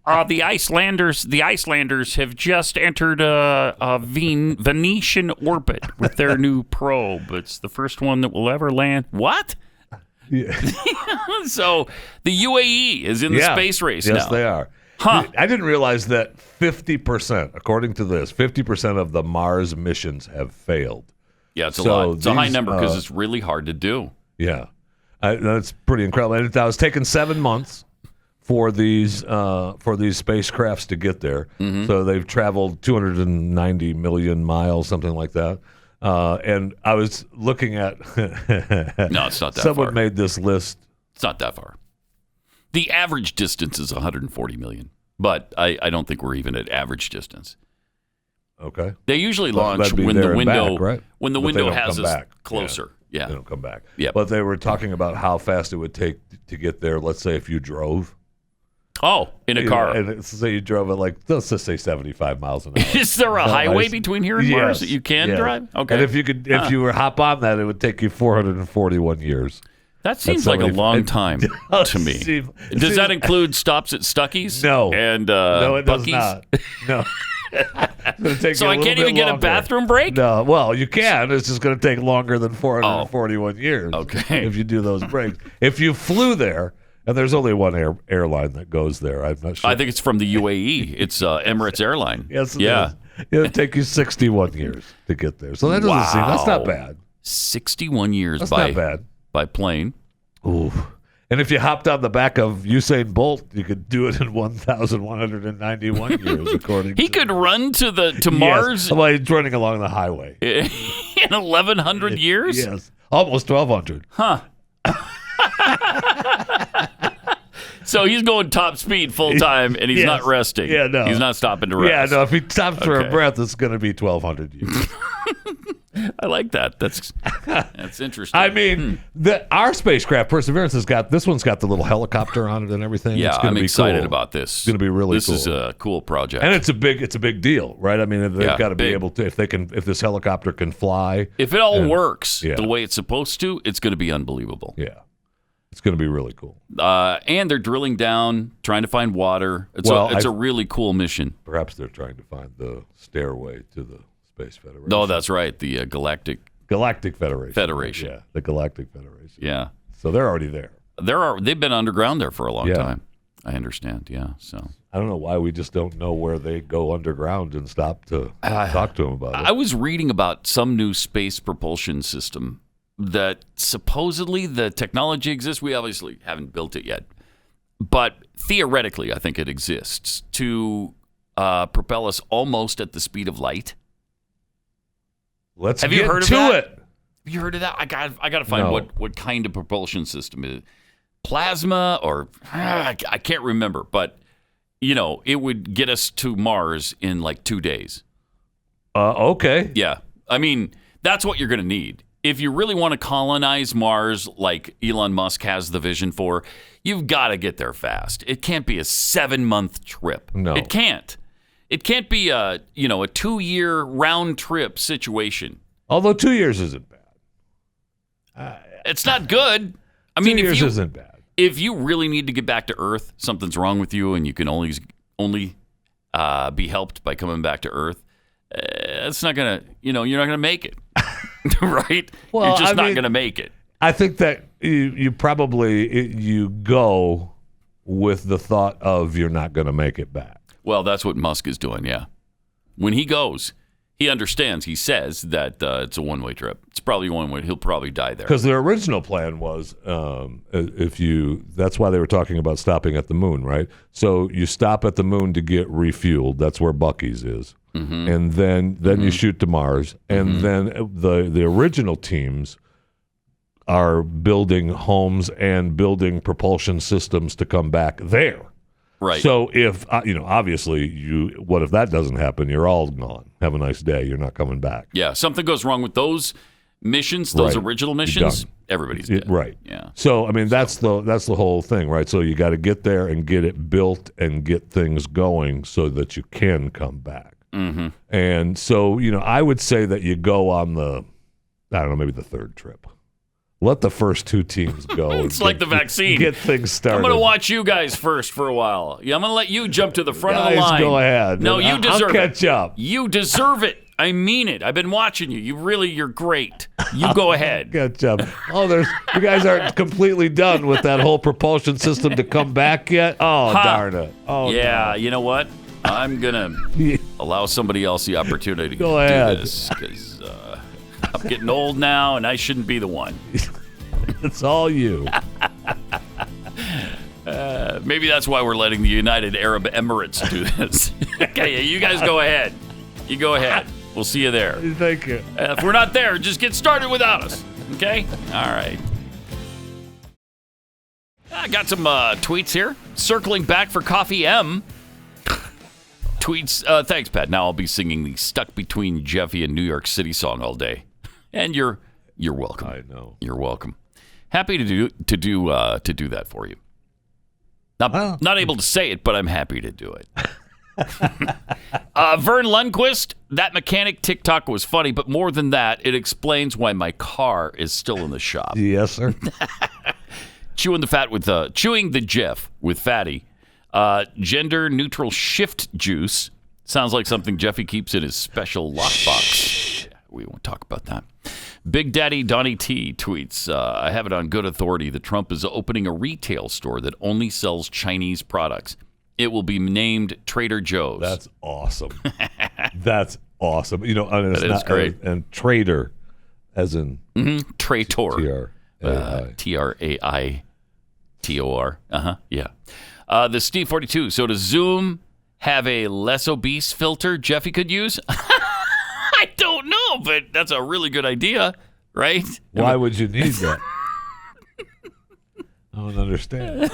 The Icelanders have just entered a Venetian orbit with their new probe. It's the first one that will ever land. What? Yeah. So the UAE is in the space race now. Yes, they are. Huh. I didn't realize that 50%, according to this, 50% of the Mars missions have failed. Yeah, it's a lot. It's a high number because it's really hard to do. Yeah. That's pretty incredible. And that was taking 7 months for these spacecrafts to get there. Mm-hmm. So they've traveled 290 million miles, something like that. And I was looking at... No, it's not that Someone far. made this list. It's not that far. The average distance is 140 million. But I don't think we're even at average distance. Okay. They usually launch when the window when the window has us closer. Yeah. They don't come back. Yeah. But they were talking about how fast it would take to get there. Let's say if you drove. Oh, in a car. And say you drove at let's just say 75 miles an hour. Is there a highway between here and Mars that you can drive? Okay. And if you were hop on that, it would take you 441 years. That seems like a long time to me. Does that include stops at Stuckey's? No. And no, it Buc-ee's? does not. No. So I can't even get a bathroom break? No. Well, you can. It's just going to take longer than 441 years. Okay. If you do those breaks. If you flew there, and there's only one airline that goes there. I'm not sure. I think it's from the UAE. It's Emirates Airline. Yes, it'll take you 61 years to get there. So that doesn't seem, that's not bad. 61 years that's by not bad. By plane. Ooh. And if you hopped on the back of Usain Bolt, you could do it in 1,191 years, according He could run to Mars? Well, he's running along the highway. In 1,100 years? Yes. Almost 1,200. Huh. So he's going top speed full time, and he's not resting. Yeah, no. He's not stopping to rest. Yeah, no. If he stops for a breath, it's going to be 1,200 years. I like that. That's interesting. I mean, our spacecraft Perseverance has got this one's got the little helicopter on it and everything. Yeah, it's I'm excited cool. about this. It's going to be really this cool. This is a cool project, and it's a big deal, right? I mean, they've got to be big. able to if this helicopter can fly. If it all works the way it's supposed to, it's going to be unbelievable. Yeah. It's going to be really cool. And they're drilling down, trying to find water. It's a really cool mission. Perhaps they're trying to find the stairway to the Space Federation. No, that's right. The Galactic Federation. Yeah, the Galactic Federation. Yeah. So they're already there. They've been underground there for a long time. I understand. Yeah. So I don't know why we just don't know where they go underground and stop to talk to them about it. I was reading about some new space propulsion system that supposedly the technology exists. We obviously haven't built it yet, but theoretically, I think it exists to propel us almost at the speed of light. Have you heard of that? Have you heard of that? I got to find what kind of propulsion system it is. Plasma or I can't remember, but it would get us to Mars in like 2 days. Okay. Yeah. I mean, that's what you're going to need. If you really want to colonize Mars like Elon Musk has the vision for, you've got to get there fast. It can't be a 7-month trip. No. It can't. It can't be a 2-year round trip situation. Although 2 years isn't bad. It's not good. I 2 mean, years isn't bad. If you really need to get back to Earth, something's wrong with you, and you can only be helped by coming back to Earth. It's not gonna, you're not gonna make it, right? Well, you're just not gonna make it. I think that you probably you go with the thought of you're not going to make it back. Well, that's what Musk is doing. Yeah, when he goes, he understands. He says that it's a one-way trip. It's probably one way. He'll probably die there. Because their original plan was, that's why they were talking about stopping at the moon, right? So you stop at the moon to get refueled. That's where Buc-ee's is, and then you shoot to Mars, and then the original teams are building homes and building propulsion systems to come back there. Right. So if obviously what if that doesn't happen? You're all gone. Have a nice day. You're not coming back. Yeah, something goes wrong with those missions, those original missions. Everybody's dead. Right. Yeah. So I mean that's the whole thing, right? So you got to get there and get it built and get things going so that you can come back. Mm-hmm. And so I would say that you go on maybe the third trip. Let the first two teams go. It's like the vaccine. Get things started. I'm going to watch you guys first for a while. Yeah, I'm going to let you jump to the front of the Guys, line. go ahead. No, you deserve it. I'll catch up. You deserve it. I mean it. I've been watching you. You're great. You go ahead. Catch up. You guys aren't completely done with that whole propulsion system to come back yet? Oh, darn it. Oh, yeah, no. You know what? I'm going to allow somebody else the opportunity Go to ahead. do this because I'm getting old now, and I shouldn't be the one. It's all you. Maybe that's why we're letting the United Arab Emirates do this. Okay, you guys go ahead. You go ahead. We'll see you there. Thank you. If we're not there, just get started without us. Okay? All right. I got some tweets here. Circling back for Coffee M. Tweets. Thanks, Pat. Now I'll be singing the Stuck Between Jeffy and New York City song all day. And you're welcome. I know. You're welcome. Happy to do that for you. Not able to say it, but I'm happy to do it. Vern Lundquist, that mechanic TikTok was funny, but more than that, it explains why my car is still in the shop. Yes, sir. Chewing the Jeff with Fatty. Gender neutral shift juice sounds like something Jeffy keeps in his special lockbox. We won't talk about that. Big Daddy Donnie T tweets, I have it on good authority that Trump is opening a retail store that only sells Chinese products. It will be named Trader Joe's. That's awesome. That's awesome. And it's that is great. And trader, as in Traitor. Traitor. Yeah. The Steve 42. So does Zoom have a less obese filter Jeffy could use? I don't know, but that's a really good idea, right? Why would you need that? I don't understand.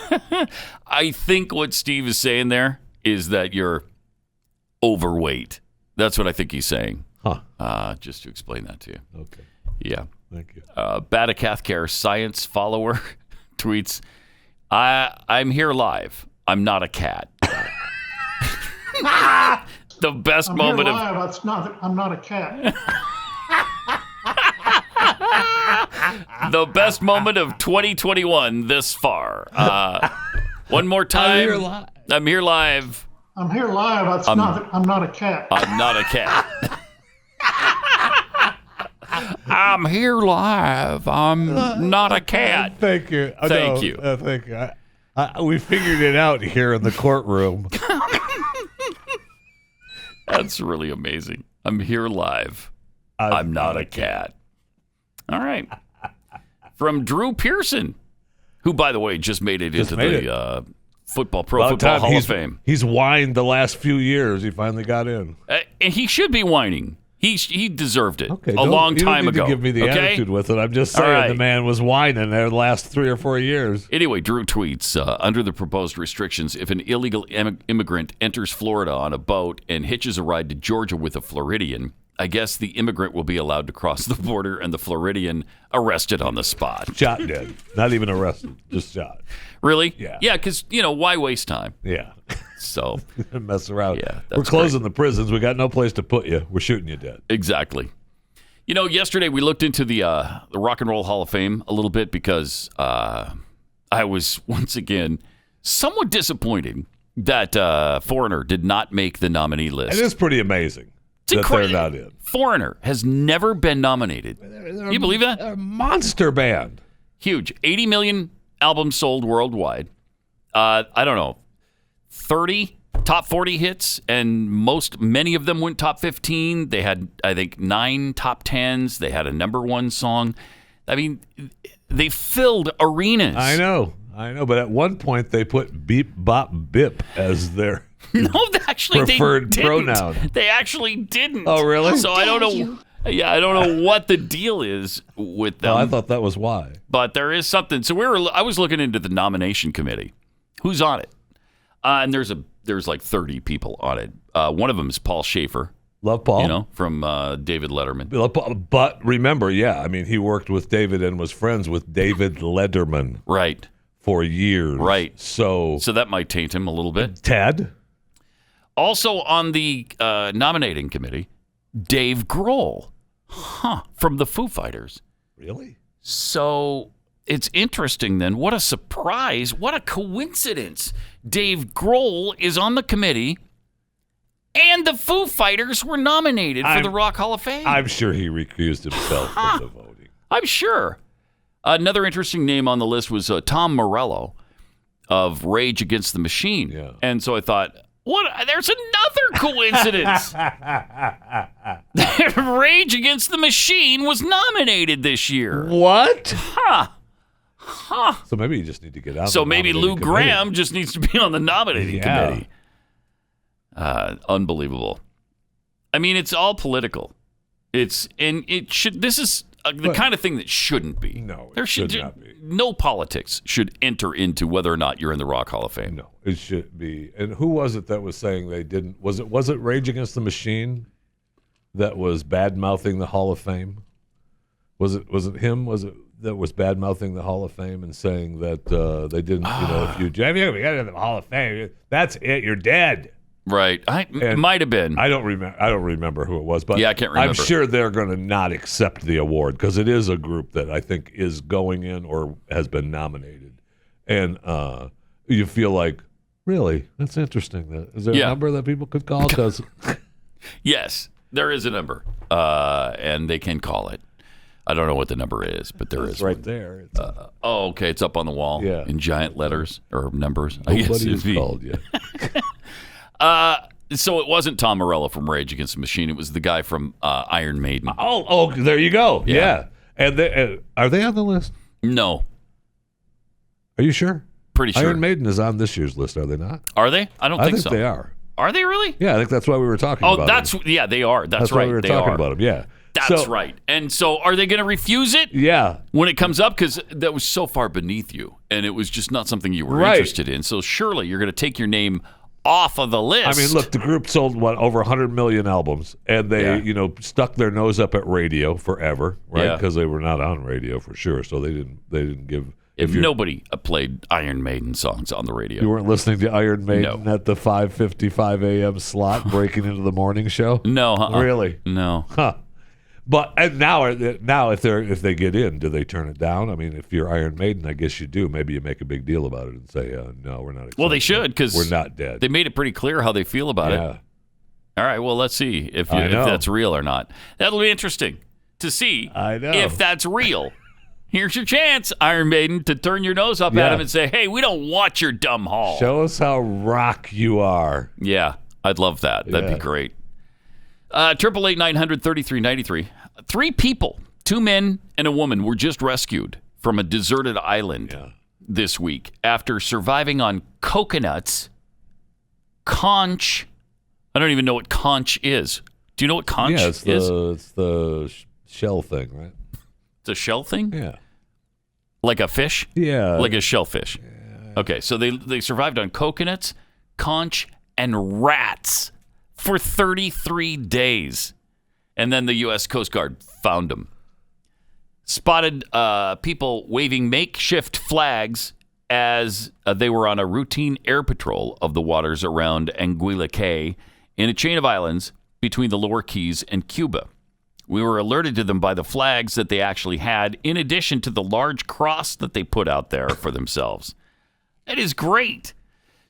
I think what Steve is saying there is that you're overweight. That's what I think he's saying. Huh. Just to explain that to you. Okay. Yeah. Thank you. Batacathcare science follower tweets, I'm here live. I'm not a cat. The best moment of I'm not a cat. The best moment of 2021 this far. One more time. I'm here live. I'm here live. I'm not a cat. I'm not a cat. I'm here live. I'm not a cat. Thank you. Thank you. Thank you. We figured it out here in the courtroom. That's really amazing. I'm here live. I'm not a cat. All right. From Drew Pearson, who, by the way, just made it into the Pro Football Hall of Fame. He's whined the last few years. He finally got in. And he should be whining. He deserved it a long time ago. You don't need to give me the attitude with it. I'm just saying the man was whining there the last 3 or 4 years. Anyway, Drew tweets, under the proposed restrictions, if an illegal immigrant enters Florida on a boat and hitches a ride to Georgia with a Floridian, I guess the immigrant will be allowed to cross the border and the Floridian arrested on the spot. Shot dead. Not even arrested. Just shot. Really? Yeah. Yeah, because, why waste time? Yeah. So. Mess around. Yeah, we're closing the prisons. We got no place to put you. We're shooting you dead. Exactly. Yesterday we looked into the Rock and Roll Hall of Fame a little bit because I was, once again, somewhat disappointed that Foreigner did not make the nominee list. It is pretty amazing that they're not in. Foreigner has never been nominated. You believe that? They're a monster band. Huge. 80 million albums sold worldwide. I don't know, 30 top 40 hits, and many of them went top 15. They had, I think, 9 top 10s. They had a number 1 song. I mean, they filled arenas. I know. But at one point, they put beep, bop, bip as their preferred pronoun. They actually didn't. Oh, really? So I don't know. Yeah, I don't know what the deal is with them. Oh, I thought that was why. But there is something. So I was looking into the nomination committee. Who's on it? And there's like 30 people on it. One of them is Paul Schaefer. Love Paul. From David Letterman. But remember, he worked with David and was friends with David Letterman. Right. For years. Right. So that might taint him a little bit. Ted. Also on the nominating committee, Dave Grohl. From the Foo Fighters. Really? So it's interesting then. What a surprise. What a coincidence. Dave Grohl is on the committee, and the Foo Fighters were nominated for the Rock Hall of Fame. I'm sure he recused himself from the voting. I'm sure. Another interesting name on the list was Tom Morello of Rage Against the Machine. Yeah. And so I thought, there's another coincidence. Rage Against the Machine was nominated this year. What? So maybe you just need to get out. So maybe Lou Gramm just needs to be on the nominating committee. Unbelievable. I mean, it's all political. This is the kind of thing that shouldn't be. No, there should not be. No politics should enter into whether or not you're in the Rock Hall of Fame. No, it should be. And who was it that was saying they didn't? Was it Rage Against the Machine that was bad mouthing the Hall of Fame? Was it him? Was it that was bad mouthing the Hall of Fame and saying that they didn't? If you got in the Hall of Fame, that's it. You're dead. Right. It might have been. I don't remember who it was, but I can't remember. I'm sure they're going to not accept the award because it is a group that I think is going in or has been nominated, and you feel like, really, that's interesting. Is there a number that people could call? Because yes, there is a number, and they can call it. I don't know what the number is, but there is right one. there. Okay, it's up on the wall in giant letters or numbers. Nobody is called yet. So it wasn't Tom Morello from Rage Against the Machine. It was the guy from Iron Maiden. Oh, there you go. Yeah. And are they on the list? No. Are you sure? Pretty sure. Iron Maiden is on this year's list, are they not? Are they? I don't think so. I think they are. Are they really? Yeah, I think that's why we were talking about them. Yeah, they are. That's why right. we were they talking are. about them, yeah. That's right. And so are they going to refuse it? Yeah. When it comes up? Because that was so far beneath you, and it was just not something you were interested in. So surely you're going to take your name off of the list. I mean, look, the group sold over 100 million albums, and they, stuck their nose up at radio forever, right? Because they were not on radio for sure, so they didn't give. If nobody played Iron Maiden songs on the radio, you weren't listening to Iron Maiden at the 5:55 a.m. slot, breaking into the morning show. No, really, no. Huh. But now if they get in, do they turn it down? I mean, if you're Iron Maiden, I guess you do. Maybe you make a big deal about it and say, no, we're not. Well, they should because we're not dead. They made it pretty clear how they feel about it. All right. Well, let's see if that's real or not. That'll be interesting to see if that's real. Here's your chance, Iron Maiden, to turn your nose up at him and say, hey, we don't want your dumb hall. Show us how rock you are. Yeah, I'd love that. That'd be great. 888-900-3393. 3 people, 2 men and a woman, were just rescued from a deserted island this week after surviving on coconuts. Conch. I don't even know what conch is. Do you know what conch is? It's the shell thing, right? It's a shell thing? Yeah. Like a fish? Yeah. Like a shellfish. Yeah. Okay, so they survived on coconuts, conch, and rats for 33 days. And then the U.S. Coast Guard found them. Spotted people waving makeshift flags as they were on a routine air patrol of the waters around Anguilla Cay in a chain of islands between the Lower Keys and Cuba. We were alerted to them by the flags that they actually had, in addition to the large cross that they put out there for themselves. It is great.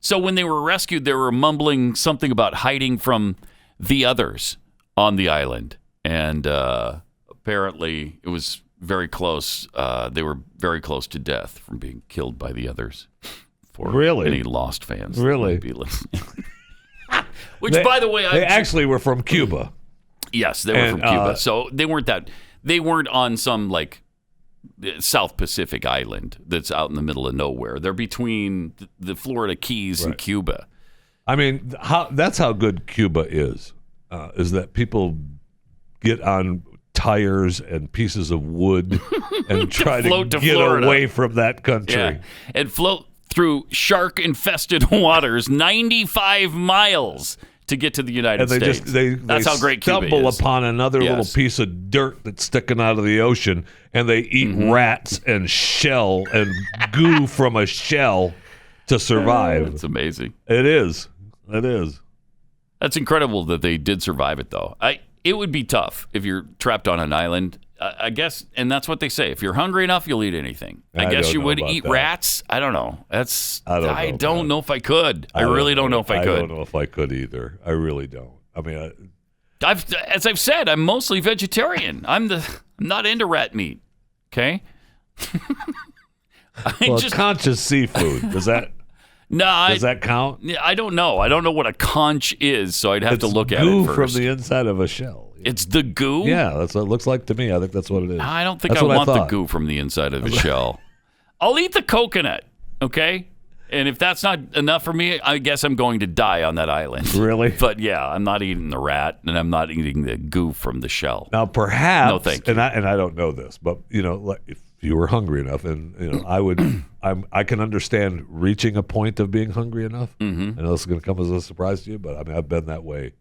So when they were rescued, they were mumbling something about hiding from the others on the island. And apparently it was very close. They were very close to death from being killed by the others. For any Lost fans. Really? Be listening. Which, by the way, they actually were from Cuba. Yes, they were from Cuba. So they weren't on some like South Pacific island that's out in the middle of nowhere. They're between the Florida Keys and Cuba. I mean, that's how good Cuba is that people get on tires and pieces of wood and try to get away from that country. Yeah. And float through shark-infested waters 95 miles to get to the United States. That's how great Cuba is. They stumble upon another little piece of dirt that's sticking out of the ocean, and they eat rats and shell and goo from a shell to survive. It's amazing. It is. It is. That's incredible that they did survive it, though. It would be tough if you're trapped on an island. I guess, and that's what they say. If you're hungry enough, you'll eat anything. I guess you would eat rats. I don't know. I don't know if I could. I really don't know if I could. I don't know if I could either. I really don't. I mean, as I've said, I'm mostly vegetarian. I'm not into rat meat. Okay. Conscious seafood. Does that? Does that count? I don't know. I don't know what a conch is, so I'd have to look at it first. From the inside of a shell. It's the goo? Yeah, that's what it looks like to me. I think that's what it is. I don't think I want the goo from the inside of a shell. I'll eat the coconut, okay? And if that's not enough for me, I guess I'm going to die on that island. Really? But yeah, I'm not eating the rat, and I'm not eating the goo from the shell. Now, perhaps, no, thank you. And I don't know this, but like if you were hungry enough, and I would, I can understand reaching a point of being hungry enough. Mm-hmm. I know this is going to come as a surprise to you, but I mean, I've been that way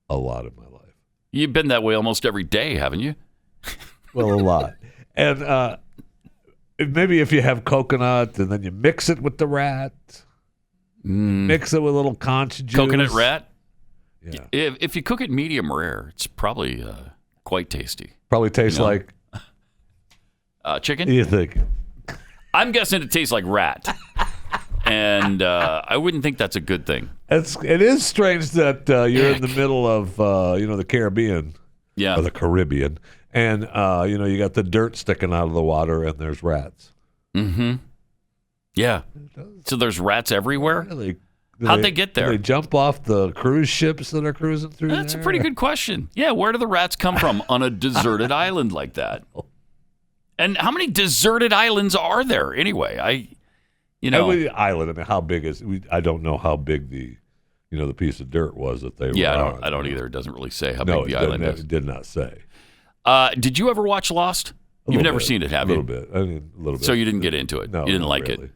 a lot of my life. You've been that way almost every day, haven't you? Well, a lot. And maybe if you have coconut and then you mix it with the rat, mix it with a little conch juice. Coconut rat? Yeah. If you cook it medium rare, it's probably quite tasty. Probably tastes like chicken? You think? I'm guessing it tastes like rat. And I wouldn't think that's a good thing. It is strange that you're in the middle of the Caribbean, or the Caribbean, and you got the dirt sticking out of the water, and there's rats. Mm-hmm. Yeah. So there's rats everywhere. How'd they get there? Do they jump off the cruise ships that are cruising through? That's a pretty good question. Yeah, where do the rats come from on a deserted island like that? And how many deserted islands are there anyway? Every island. I mean, how big is? I don't know how big the piece of dirt was that they were on. I don't either. It doesn't really say how big the island is. It did not say. Did you ever watch Lost? You've never seen it, have you? A little bit. I mean, a little bit. So you didn't get into it. No, you didn't like really. it.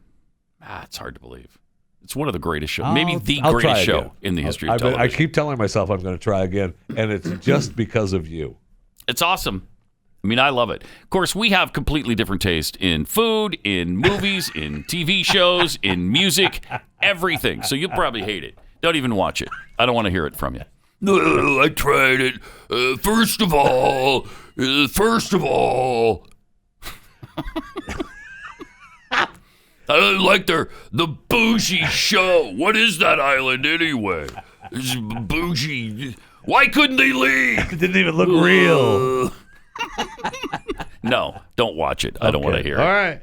It's hard to believe. It's one of the greatest shows, maybe the greatest show in the history of television. I keep telling myself I'm going to try again, and it's just because of you. It's awesome. I mean, I love it. Of course, we have completely different taste in food, in movies, in TV shows, in music, everything. So you'll probably hate it. Don't even watch it. I don't want to hear it from you. No, I tried it. First of all, I like the bougie show. What is that island anyway? It's bougie. Why couldn't they leave? It didn't even look real. No, don't watch it. I don't want to hear it. All right.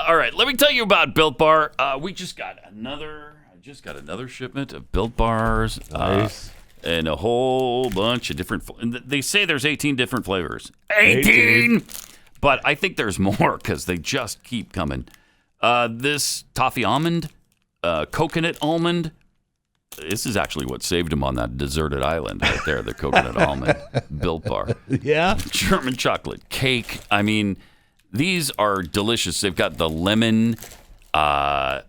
All right. Let me tell you about Built Bar. I just got another shipment of Built Bars. Nice. And a whole bunch of different. They say there's 18 different flavors. 18. But I think there's more because they just keep coming. This toffee almond, coconut almond. This is actually what saved him on that deserted island right there, the coconut almond Built Bar. Yeah. German chocolate cake. I mean, these are delicious. They've got the lemon. I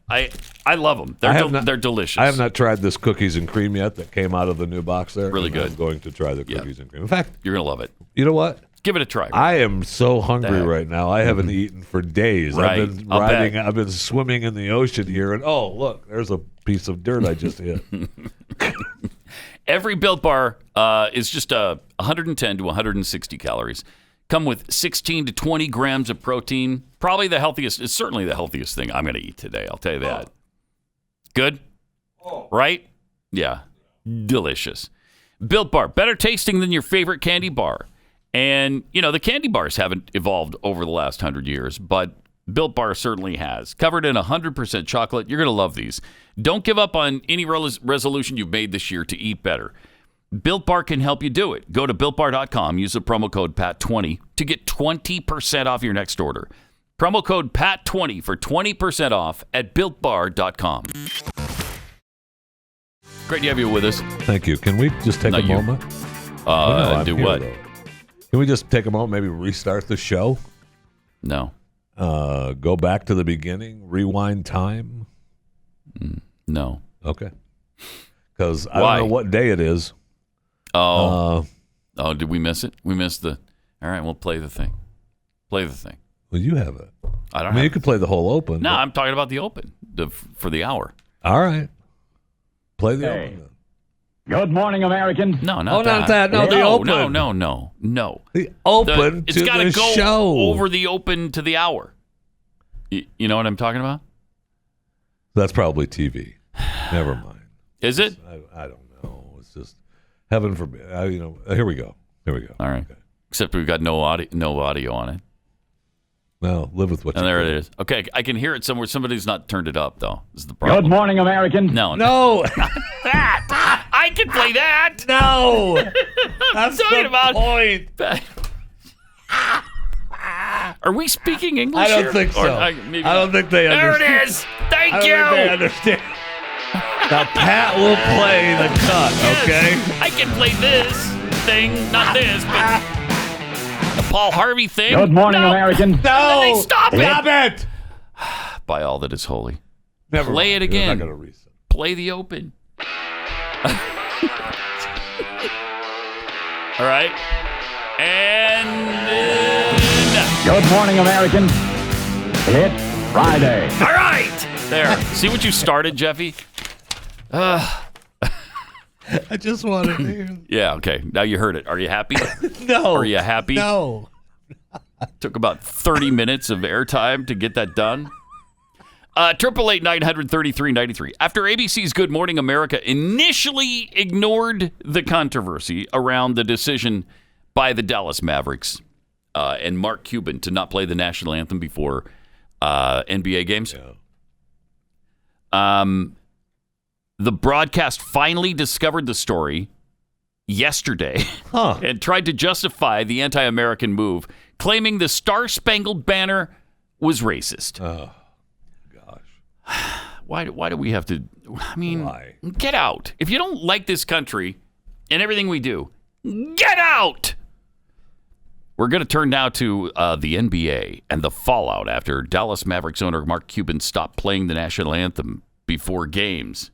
love them. They're delicious. I have not tried this cookies and cream yet that came out of the new box there. Really good. I'm going to try the cookies and cream. In fact, you're going to love it. You know what? Give it a try. I am so hungry right now. I haven't eaten for days. Right. I've been swimming in the ocean here, and oh, look, there's a piece of dirt I just hit. Every Built Bar is just 110 to 160 calories. Come with 16 to 20 grams of protein. Probably the healthiest. It's certainly the healthiest thing I'm going to eat today. I'll tell you that. Good? Right? Yeah. Delicious. Built Bar, better tasting than your favorite candy bar. And, the candy bars haven't evolved over the last 100 years, but Built Bar certainly has. Covered in 100% chocolate. You're going to love these. Don't give up on any resolution you've made this year to eat better. Built Bar can help you do it. Go to BuiltBar.com. Use the promo code PAT20 to get 20% off your next order. Promo code PAT20 for 20% off at BuiltBar.com. Great to have you with us. Thank you. Can we just take a moment? Do what? Can we just take a moment, maybe restart the show? No. Go back to the beginning, rewind time? No. Okay. Because I don't know what day it is. Did we miss it? We missed the... All right, we'll play the thing. Play the thing. Well, you have it. I mean, you could play the whole open. No, I'm talking about the open for the hour. All right. Play the open then. Good morning, Americans. No, not that. Not that. No, the open. No. The open it's to gotta the go show. Over the open to the hour. You know what I'm talking about? That's probably TV. Never mind. Is it? I don't know. It's just heaven forbid. Here we go. All right. Okay. Except we've got no audio on it. No, live with what and you there can. it is. Okay, I can hear it somewhere. Somebody's not turned it up, though. This is the problem. Good morning, Americans. No. Not that. I can play that. No. That's the point. Are we speaking English? I don't think so. I don't think they understand. There it is. Thank you. I don't think they understand. Now, Pat will play the cut, okay? I can play this thing, not this, but the Paul Harvey thing. Good morning, Americans. No. Stop it. Stop it. By all that is holy. Never play mind. it again. I'm not going to reset. Play the open. All right. And good morning, Americans. It's Friday. All right. There. See what you started, Jeffy? I just wanted to hear. Yeah, okay. Now you heard it. Are you happy? No. Are you happy? No. Took about 30 minutes of airtime to get that done. 888-933-93. After ABC's Good Morning America initially ignored the controversy around the decision by the Dallas Mavericks and Mark Cuban to not play the national anthem before NBA games, the broadcast finally discovered the story yesterday and tried to justify the anti-American move, claiming the Star-Spangled Banner was racist. Oh. Why do we have to? I mean, Why? Get out. If you don't like this country and everything we do, get out. We're going to turn now to the NBA and the fallout after Dallas Mavericks owner Mark Cuban stopped playing the national anthem before games,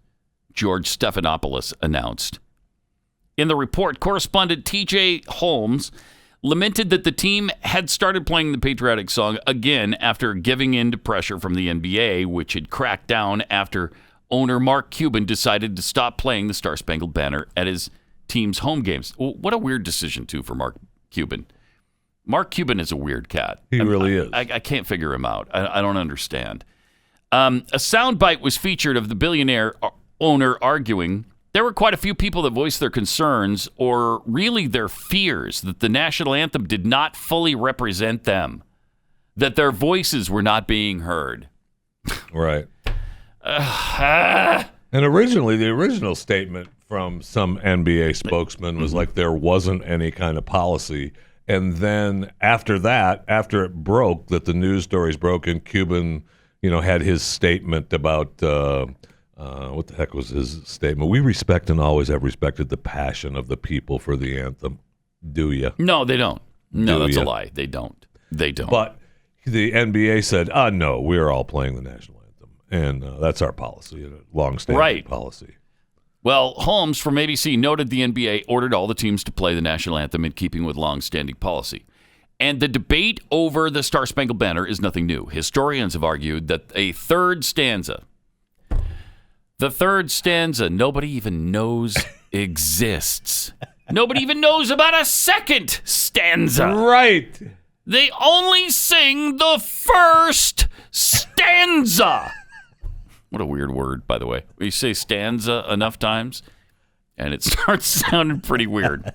George Stephanopoulos announced. In the report, correspondent TJ Holmes lamented that the team had started playing the patriotic song again after giving in to pressure from the NBA, which had cracked down after owner Mark Cuban decided to stop playing the Star-Spangled Banner at his team's home games. Well, what a weird decision, too, for Mark Cuban. Mark Cuban is a weird cat. He really is. I can't figure him out. I don't understand. A soundbite was featured of the billionaire owner arguing there were quite a few people that voiced their concerns, or really their fears, that the national anthem did not fully represent them, that their voices were not being heard. Right. And originally, the original statement from some NBA spokesman was like there wasn't any kind of policy. And then after that, after it broke, that the news stories broke and Cuban, had his statement about... what the heck was his statement? We respect and always have respected the passion of the people for the anthem. Do you? No, they don't. No, that's a lie. They don't. They don't. But the NBA said, no, we're all playing the national anthem. And that's our policy, long-standing policy. Well, Holmes from ABC noted the NBA ordered all the teams to play the national anthem in keeping with long-standing policy. And the debate over the Star-Spangled Banner is nothing new. Historians have argued that a third stanza... The third stanza, nobody even knows exists. Nobody even knows about a second stanza. Right. They only sing the first stanza. What a weird word, by the way. You say stanza enough times, and it starts sounding pretty weird.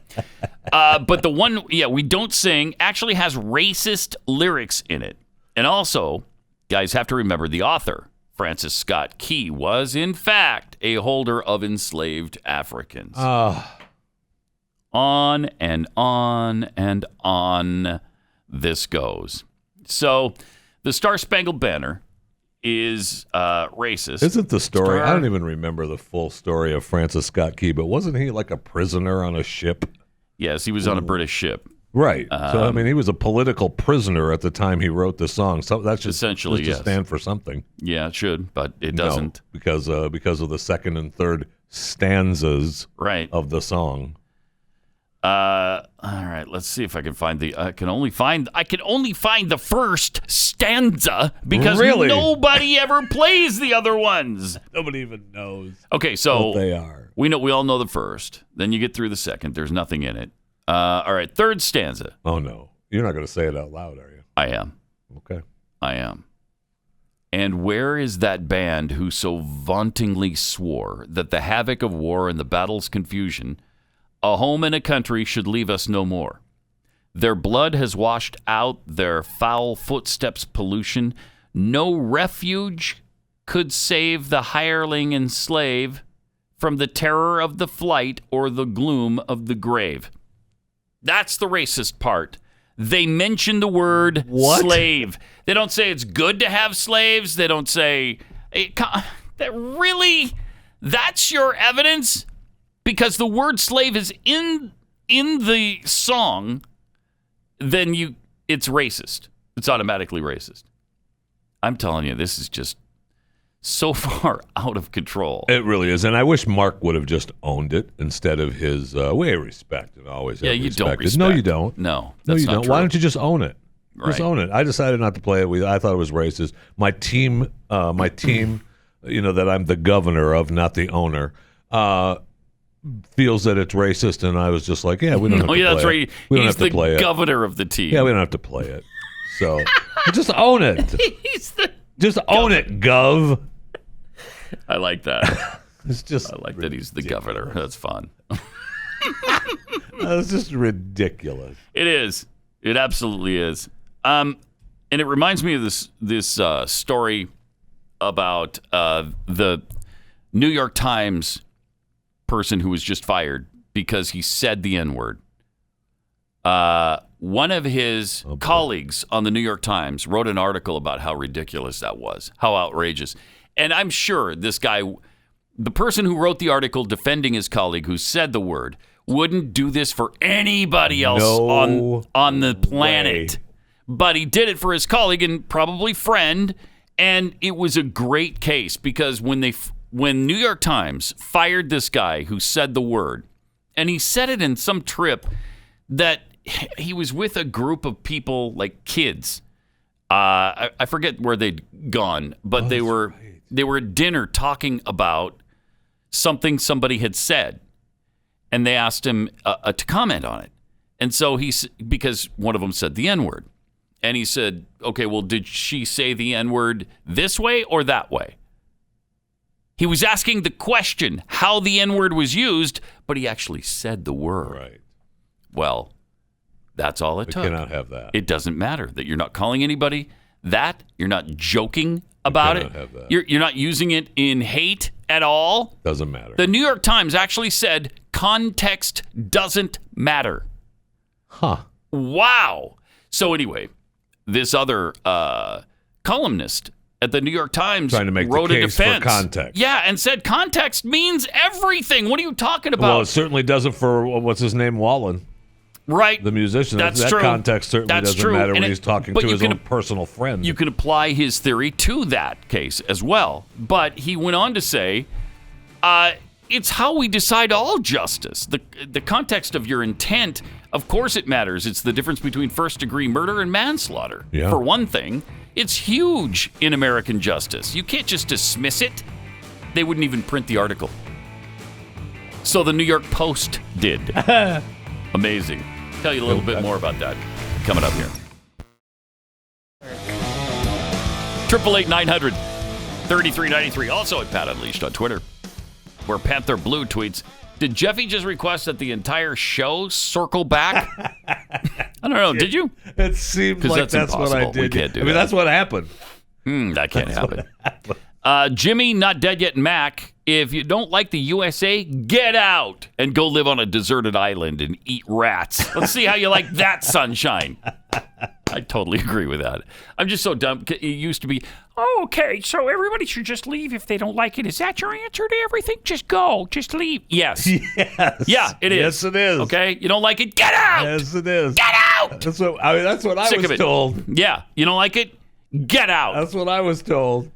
But the one, we don't sing, actually has racist lyrics in it. And also, guys have to remember the author, Francis Scott Key, was in fact a holder of enslaved Africans. On and on and on this goes. So the Star-Spangled Banner is racist. Isn't the story? I don't even remember the full story of Francis Scott Key, but wasn't he like a prisoner on a ship? Yes, he was on a British ship. Right. So I mean, he was a political prisoner at the time he wrote the song. So that should essentially stand for something. Yeah, it should, but it doesn't. No, because of the second and third stanzas of the song. All right, let's see if I can find I can only find the first stanza because nobody ever plays the other ones. Nobody even knows. Okay, so what they are. We all know the first. Then you get through the second. There's nothing in it. All right, third stanza. Oh no, you're not going to say it out loud, are you? I am. Okay. I am. And where is that band who so vauntingly swore that the havoc of war and the battle's confusion, a home and a country, should leave us no more? Their blood has washed out their foul footsteps' pollution. No refuge could save the hireling and slave from the terror of the flight or the gloom of the grave. That's the racist part. They mention the word slave. They don't say it's good to have slaves. They don't say, that's your evidence? Because the word slave is in the song, then it's racist. It's automatically racist. I'm telling you, this is just so far out of control. It really is, and I wish Mark would have just owned it instead of his way of respect and always. Yeah, you don't respect. No, you don't. No, that's not don't. true. Why don't you just own it? Right. Just own it. I decided not to play it. I thought it was racist. My team, that I'm the governor of, not the owner, feels that it's racist, and I was just like, we don't have to play that's it. right. We don't He's have to play the it. governor of the team. Yeah, we don't have to play it. So just own it. Just own it, Gov. I like that. It's just I like that he's the governor. That's fun. That's just ridiculous. It is. It absolutely is. And it reminds me of this story about the New York Times person who was just fired because he said the N-word. One of his colleagues on the New York Times wrote an article about how ridiculous that was, how outrageous. And I'm sure this guy, the person who wrote the article defending his colleague who said the word, wouldn't do this for anybody else on the planet. But he did it for his colleague and probably friend, and it was a great case because when New York Times fired this guy who said the word, and he said it in some trip that he was with a group of people like kids. I forget where they'd gone, but they were at dinner talking about something somebody had said, and they asked him to comment on it. And so because one of them said the N-word, and he said, okay, well, did she say the N-word this way or that way? He was asking the question how the N-word was used, but he actually said the word. Right. Well, that's all it took. You cannot have that. It doesn't matter that you're not calling anybody that. You're not joking about it. Have that. You're not using it in hate at all. Doesn't matter. The New York Times actually said context doesn't matter. Huh. Wow. So anyway, this other columnist at the New York Times trying to make wrote the a case defense. for context. Yeah, and said context means everything. What are you talking about? Well, it certainly doesn't for what's his name, Wallen. Right. The musician. That's that true. Context certainly doesn't matter when he's talking to his own personal friend. You can apply his theory to that case as well. But he went on to say, it's how we decide all justice. The context of your intent, of course it matters. It's the difference between first-degree murder and manslaughter. Yeah. For one thing, it's huge in American justice. You can't just dismiss it. They wouldn't even print the article. So the New York Post did. Amazing. Tell you a little bit more about that coming up here. 888-900-3393. Also at Pat Unleashed on Twitter, where Panther Blue tweets, did Jeffy just request that the entire show circle back? I don't know. Did you? It seemed like that's what I did. We can't do that. That's what happened. That can't happen. Jimmy, not dead yet, Mac. If you don't like the USA, get out and go live on a deserted island and eat rats. Let's see how you like that, sunshine. I totally agree with that. I'm just so dumb. It used to be, okay, so everybody should just leave if they don't like it. Is that your answer to everything? Just go. Just leave. Yes. Yes. Yeah, it is. Yes, it is. Okay? You don't like it? Get out! Yes, it is. Get out! That's what I was told. Yeah. You don't like it? Get out. That's what I was told.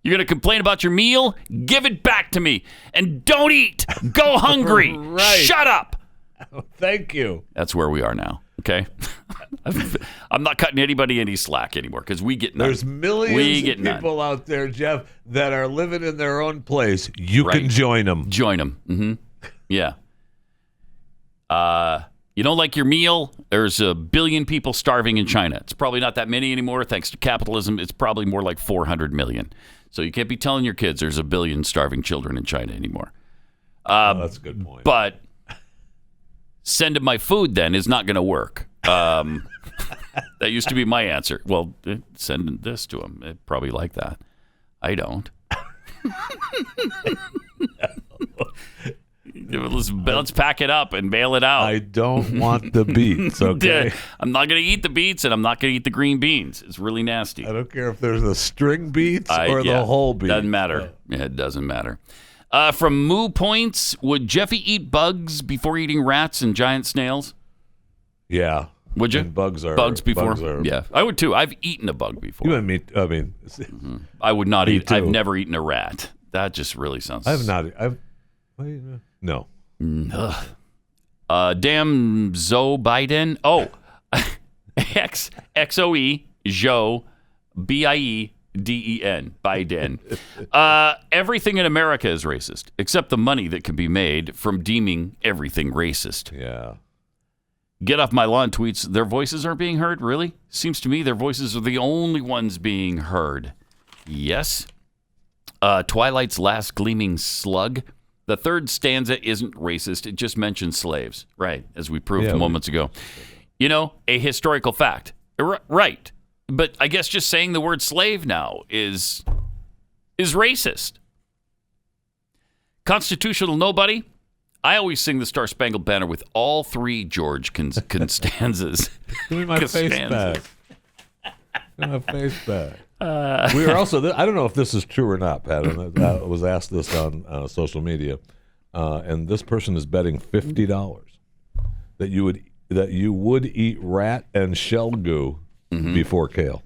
You're going to complain about your meal? Give it back to me. And don't eat. Go hungry. Right. Shut up. Thank you. That's where we are now. Okay? I'm not cutting anybody any slack anymore because we get none. There's millions of people out there, Jeff, that are living in their own place. You can join them. Join them. Mm-hmm. Yeah. You don't like your meal? There's 1 billion people starving in China. It's probably not that many anymore. Thanks to capitalism, it's probably more like 400 million. So you can't be telling your kids there's 1 billion starving children in China anymore. That's a good point. But send them my food then is not going to work. That used to be my answer. Well, send this to them. They'd probably like that. I don't. Let's pack it up and mail it out. I don't want the beets, okay? I'm not going to eat the beets, and I'm not going to eat the green beans. It's really nasty. I don't care if there's the string beets or the whole beets. Doesn't matter. It doesn't matter. From Moo Points, would Jeffy eat bugs before eating rats and giant snails? Yeah. Would you? And bugs before? Bugs yeah, I would too. I've eaten a bug before. You and me. I mean, I would not eat. Too. I've never eaten a rat. That just really sounds. I've not. No. Damn Zoe Biden. Oh, XOE Joe BIEDEN Biden. Everything in America is racist except the money that can be made from deeming everything racist. Yeah. Get off my lawn tweets. Their voices aren't being heard. Really? Seems to me their voices are the only ones being heard. Yes. Twilight's last gleaming slug. The third stanza isn't racist. It just mentions slaves, right, as we proved moments ago. You know, a historical fact. Right. But I guess just saying the word slave now is racist. Constitutional nobody. I always sing the Star-Spangled Banner with all 3 George stanzas. Give me my face back. Give me my face back. We were also, I don't know if this is true or not, Pat. I was asked this on social media, and this person is betting $50 that you would eat rat and shell goo before kale.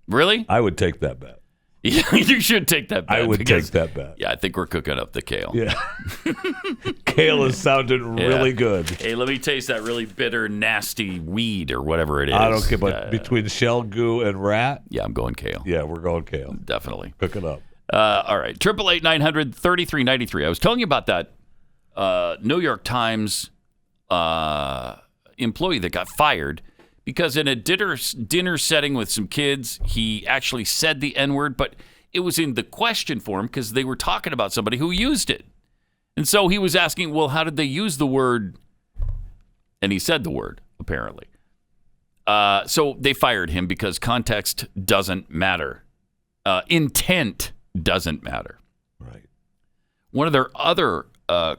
Really? I would take that bet. You should take that bet. I would take that bet. Yeah, I think we're cooking up the kale. Yeah. Kale has sounded really good. Hey, let me taste that really bitter, nasty weed or whatever it is. I don't care, but between shell goo and rat? Yeah, I'm going kale. Yeah, we're going kale. Definitely. Cook it up. All right. 888-900-3393. I was telling you about that New York Times employee that got fired because in a dinner setting with some kids, he actually said the N-word, but it was in the question form because they were talking about somebody who used it. And so he was asking, well, how did they use the word? And he said the word, apparently. So they fired him because context doesn't matter. Intent doesn't matter. Right. One of their other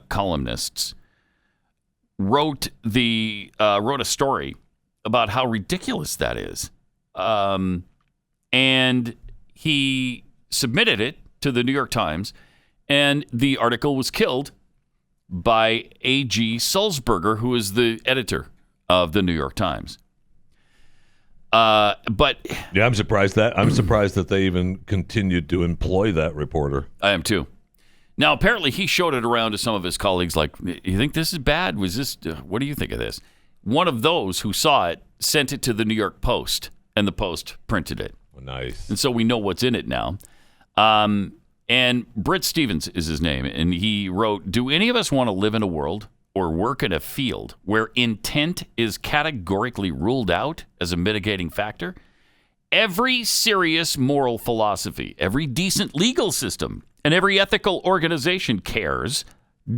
columnists wrote a story about how ridiculous that is. And he submitted it to the New York Times, and the article was killed by A.G. Sulzberger, who is the editor of the New York Times. But yeah, I'm surprised that they even continued to employ that reporter. I am too. Now, apparently, he showed it around to some of his colleagues. Like, you think this is bad? Was this? What do you think of this? One of those who saw it sent it to the New York Post, and the Post printed it. Nice. And so we know what's in it now. And Britt Stevens is his name, and he wrote, do any of us want to live in a world or work in a field where intent is categorically ruled out as a mitigating factor? Every serious moral philosophy, every decent legal system, and every ethical organization cares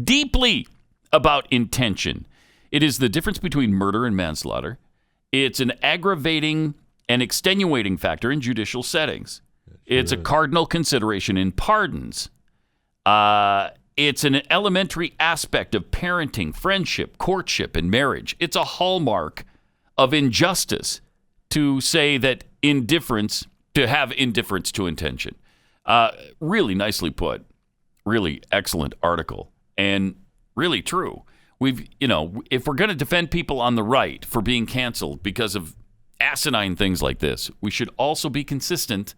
deeply about intention. It is the difference between murder and manslaughter. It's an aggravating and extenuating factor in judicial settings. It's a cardinal consideration in pardons. It's an elementary aspect of parenting, friendship, courtship, and marriage. It's a hallmark of injustice to say that to have indifference to intention. Really nicely put. Really excellent article. And really true. If we're going to defend people on the right for being canceled because of asinine things like this, we should also be consistent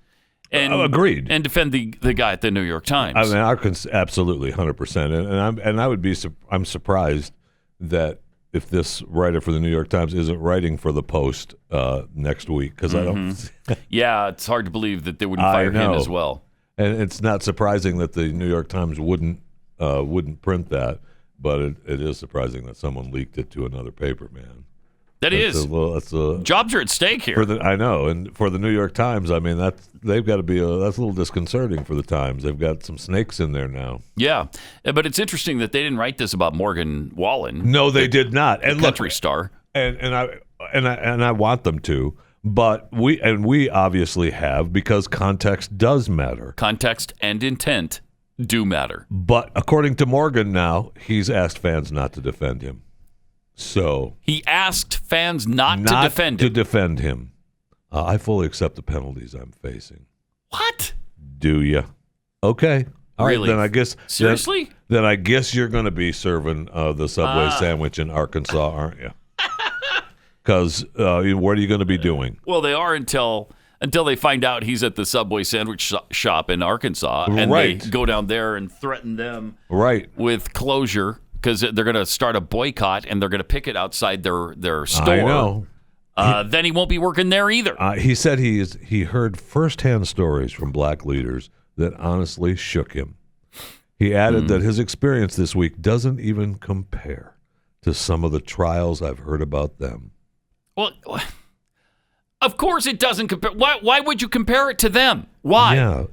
and agreed and defend the guy at the New York Times. I mean, absolutely 100%. I'm surprised that if this writer for the New York Times isn't writing for the Post next week, because I don't. Yeah, it's hard to believe that they wouldn't fire him as well. And it's not surprising that the New York Times wouldn't print that, but it is surprising that someone leaked it to another paper, man. Jobs are at stake here. I know, and for the New York Times, I mean that's a little disconcerting for the Times. They've got some snakes in there now. Yeah, but it's interesting that they didn't write this about Morgan Wallen. No, they did not. And country star. And I want them to, but we obviously have, because context does matter. Context and intent do matter. But according to Morgan, now he's asked fans not to defend him. So he asked fans not to defend him. I fully accept the penalties I'm facing. What? Do you? Okay. All right. Then I guess seriously. Then I guess you're going to be serving the Subway sandwich in Arkansas, aren't you? Because what are you going to be doing? Well, they are until they find out he's at the Subway sandwich shop in Arkansas, and they go down there and threaten them with closure. Because they're going to start a boycott and they're going to picket outside their store. I know. Then he won't be working there either. He said he heard firsthand stories from black leaders that honestly shook him. He added that his experience this week doesn't even compare to some of the trials I've heard about them. Well, of course it doesn't compare. Why would you compare it to them? Why? Yeah,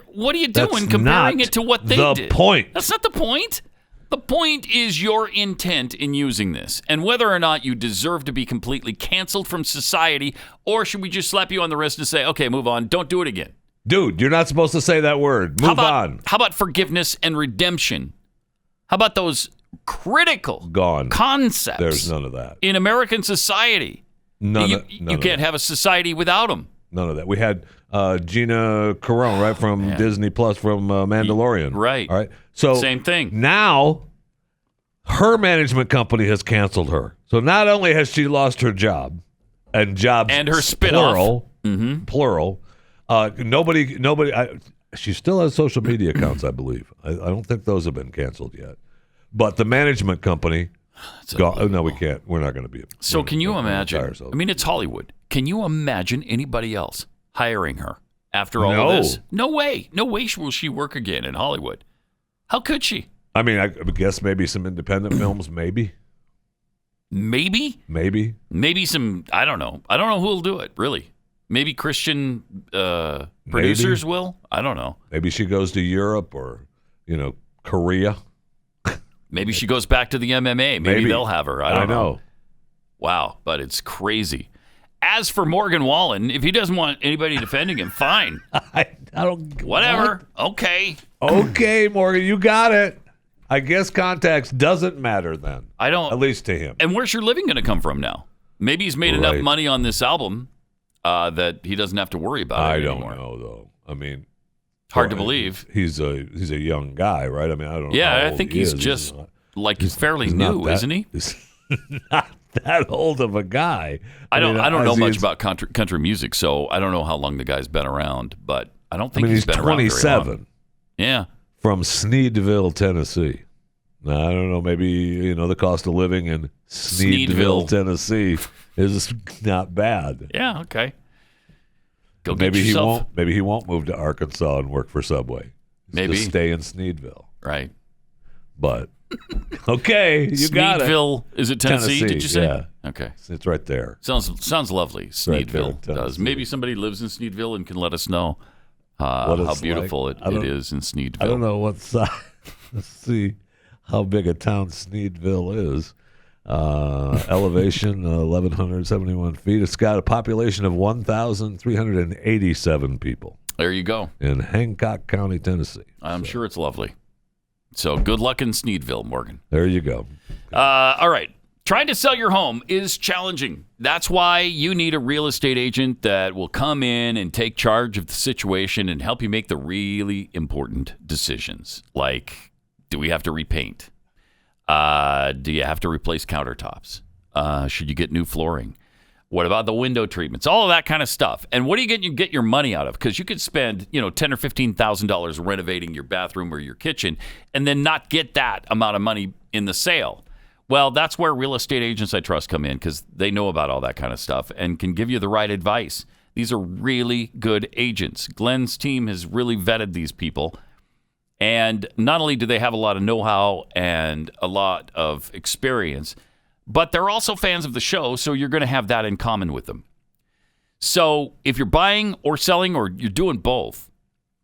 what are you doing comparing it to what they did? The point. That's not the point. The point is your intent in using this, and whether or not you deserve to be completely canceled from society, or should we just slap you on the wrist and say, okay, move on, don't do it again. Dude, you're not supposed to say that word. Move on. How about forgiveness and redemption? How about those critical concepts? There's none of that. In American society. You can't have a society without them. None of that. We had Gina Carone, right, from Disney Plus, from Mandalorian. Right. All right. So same thing. Now, her management company has canceled her. So not only has she lost her job, and jobs and her spinoff, plural. Nobody. She still has social media accounts, I believe. I don't think those have been canceled yet. But the management company. No, we can't. We're not going to be. So can you imagine? I mean, it's Hollywood. Can you imagine anybody else hiring her after all of this? No way. No way will she work again in Hollywood. How could she? I mean, I guess maybe some independent films, maybe. Maybe some. I don't know. I don't know who will do it. Really. Maybe Christian producers will. I don't know. Maybe she goes to Europe or Korea. Maybe she goes back to the MMA. Maybe they'll have her. I don't know. Wow, but it's crazy. As for Morgan Wallen, if he doesn't want anybody defending him, fine. I don't. Whatever. Okay. Okay, Morgan, you got it. I guess context doesn't matter then. I don't. At least to him. And where's your living going to come from now? Maybe he's made enough money on this album that he doesn't have to worry about it anymore. I don't know, though. I mean, hard to believe. He's a young guy, right? I mean, I don't know. Yeah, I think he's just he's fairly new, isn't he? He's not that old of a guy. I don't know much about country music, so I don't know how long the guy's been around, but I don't think he's been around very long. 27. Yeah. From Sneedville, Tennessee. Now, I don't know, maybe, the cost of living in Sneedville, Tennessee is not bad. Yeah, okay. Maybe he won't move to Arkansas and work for Subway. Maybe. to stay in Sneedville. Right. But, okay, you got it. Sneedville, is it Tennessee, did you say? Yeah. Okay. It's right there. Sounds lovely. Sneedville right does. Maybe somebody lives in Sneedville and can let us know how beautiful it is in Sneedville. I don't know what size. Let's see how big a town Sneedville is. Elevation 1,171 feet. It's got a population of 1,387 people. There you go. In Hancock County, Tennessee. I'm sure it's lovely. So good luck in Sneedville, Morgan. There you go. All right. Trying to sell your home is challenging. That's why you need a real estate agent that will come in and take charge of the situation and help you make the really important decisions. Like, do we have to repaint? Do you have to replace countertops? Should you get new flooring? What about the window treatments? All of that kind of stuff. And what do you get your money out of? Because you could spend, $10,000 or $15,000 renovating your bathroom or your kitchen and then not get that amount of money in the sale. Well, that's where Real Estate Agents I Trust come in, because they know about all that kind of stuff and can give you the right advice. These are really good agents. Glenn's team has really vetted these people. And not only do they have a lot of know-how and a lot of experience, but they're also fans of the show, so you're going to have that in common with them. So if you're buying or selling, or you're doing both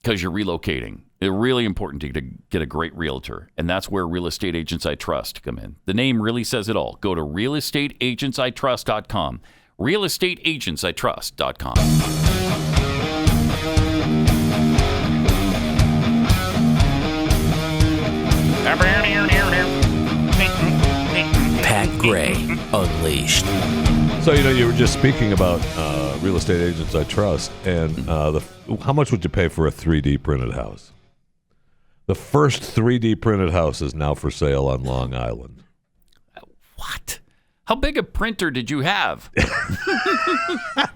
because you're relocating, it's really important to get a great realtor, and that's where Real Estate Agents I Trust come in. The name really says it all. Go to realestateagentsitrust.com. realestateagentsitrust.com. Pat Gray Unleashed. So, you were just speaking about Real Estate Agents I Trust, and how much would you pay for a 3D printed house? The first 3D printed house is now for sale on Long Island. What? How big a printer did you have?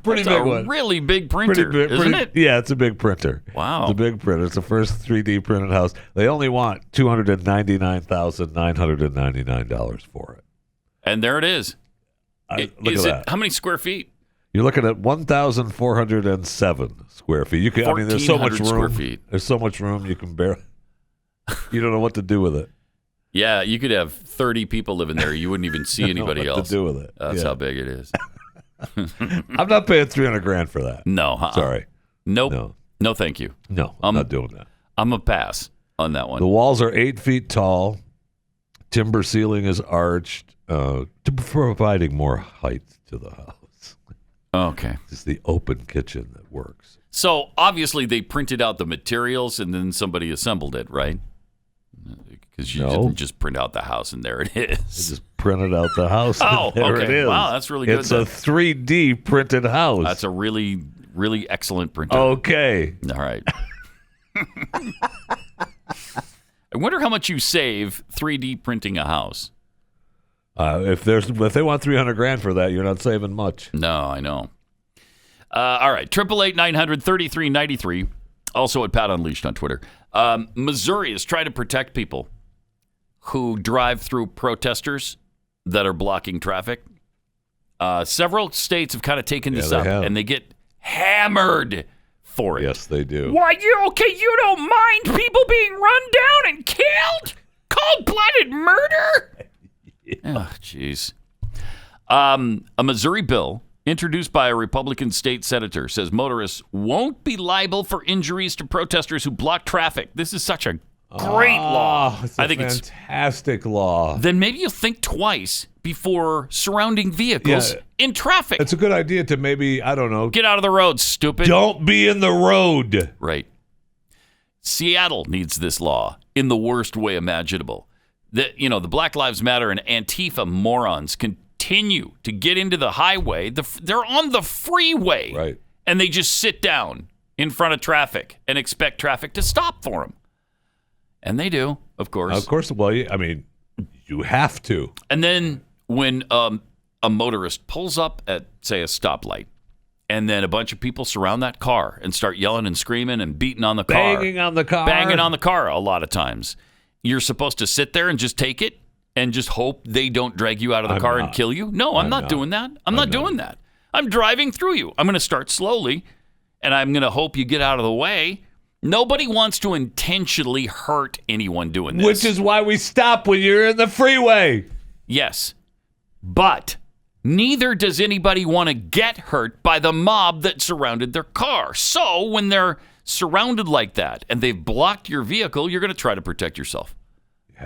Pretty big one. Really big printer, isn't it? Yeah, it's a big printer. Wow. It's a big printer. It's the first 3D printed house. They only want $299,999 for it. And there it is. Look at that. How many square feet? You're looking at 1,407 square feet. You can. There's so much room. Square feet. There's so much room you can barely. You don't know what to do with it. Yeah, you could have 30 people living there. You wouldn't even see anybody else. To do with it. That's how big it is. I'm not paying $300,000 for that. No. Sorry. Nope. No, thank you. No, I'm not doing that. I'm a pass on that one. The walls are 8 feet tall. Timber ceiling is arched, providing more height to the house. Okay. It's the open kitchen that works. So obviously they printed out the materials and then somebody assembled it, right? Because you didn't just print out the house and there it is. They just printed out the house. Oh, and there okay. it is. Wow, that's really good. It's a 3D printed house. That's a really, really excellent printer. Okay. All right. I wonder how much you save 3D printing a house. If they want $300,000 for that, you're not saving much. No, I know. All right, 888-900-3393. Also at Pat Unleashed on Twitter. Missouri is trying to protect people who drive through protesters that are blocking traffic. Several states have kind of taken this up, and they get hammered for it. Yes, they do. Why, you don't mind people being run down and killed? Cold-blooded murder? Oh, jeez. A Missouri bill introduced by a Republican state senator says motorists won't be liable for injuries to protesters who block traffic. This is such a great law. I think it's a fantastic law. Then maybe you'll think twice before surrounding vehicles in traffic. It's a good idea to maybe, I don't know. Get out of the road, stupid. Don't be in the road. Right. Seattle needs this law in the worst way imaginable. The Black Lives Matter and Antifa morons continue to get into the highway. They're on the freeway. Right. And they just sit down in front of traffic and expect traffic to stop for them. And they do, of course. Of course. Well, you have to. And then when a motorist pulls up at, say, a stoplight, and then a bunch of people surround that car and start yelling and screaming and beating on the car. Banging on the car. Banging on the car a lot of times. You're supposed to sit there and just take it and just hope they don't drag you out of the car and kill you? No, I'm not doing that. I'm not doing that. I'm driving through you. I'm going to start slowly, and I'm going to hope you get out of the way, Nobody wants to intentionally hurt anyone doing this. Which is why we stop when you're in the freeway. Yes. But neither does anybody want to get hurt by the mob that surrounded their car. So when they're surrounded like that and they've blocked your vehicle, you're going to try to protect yourself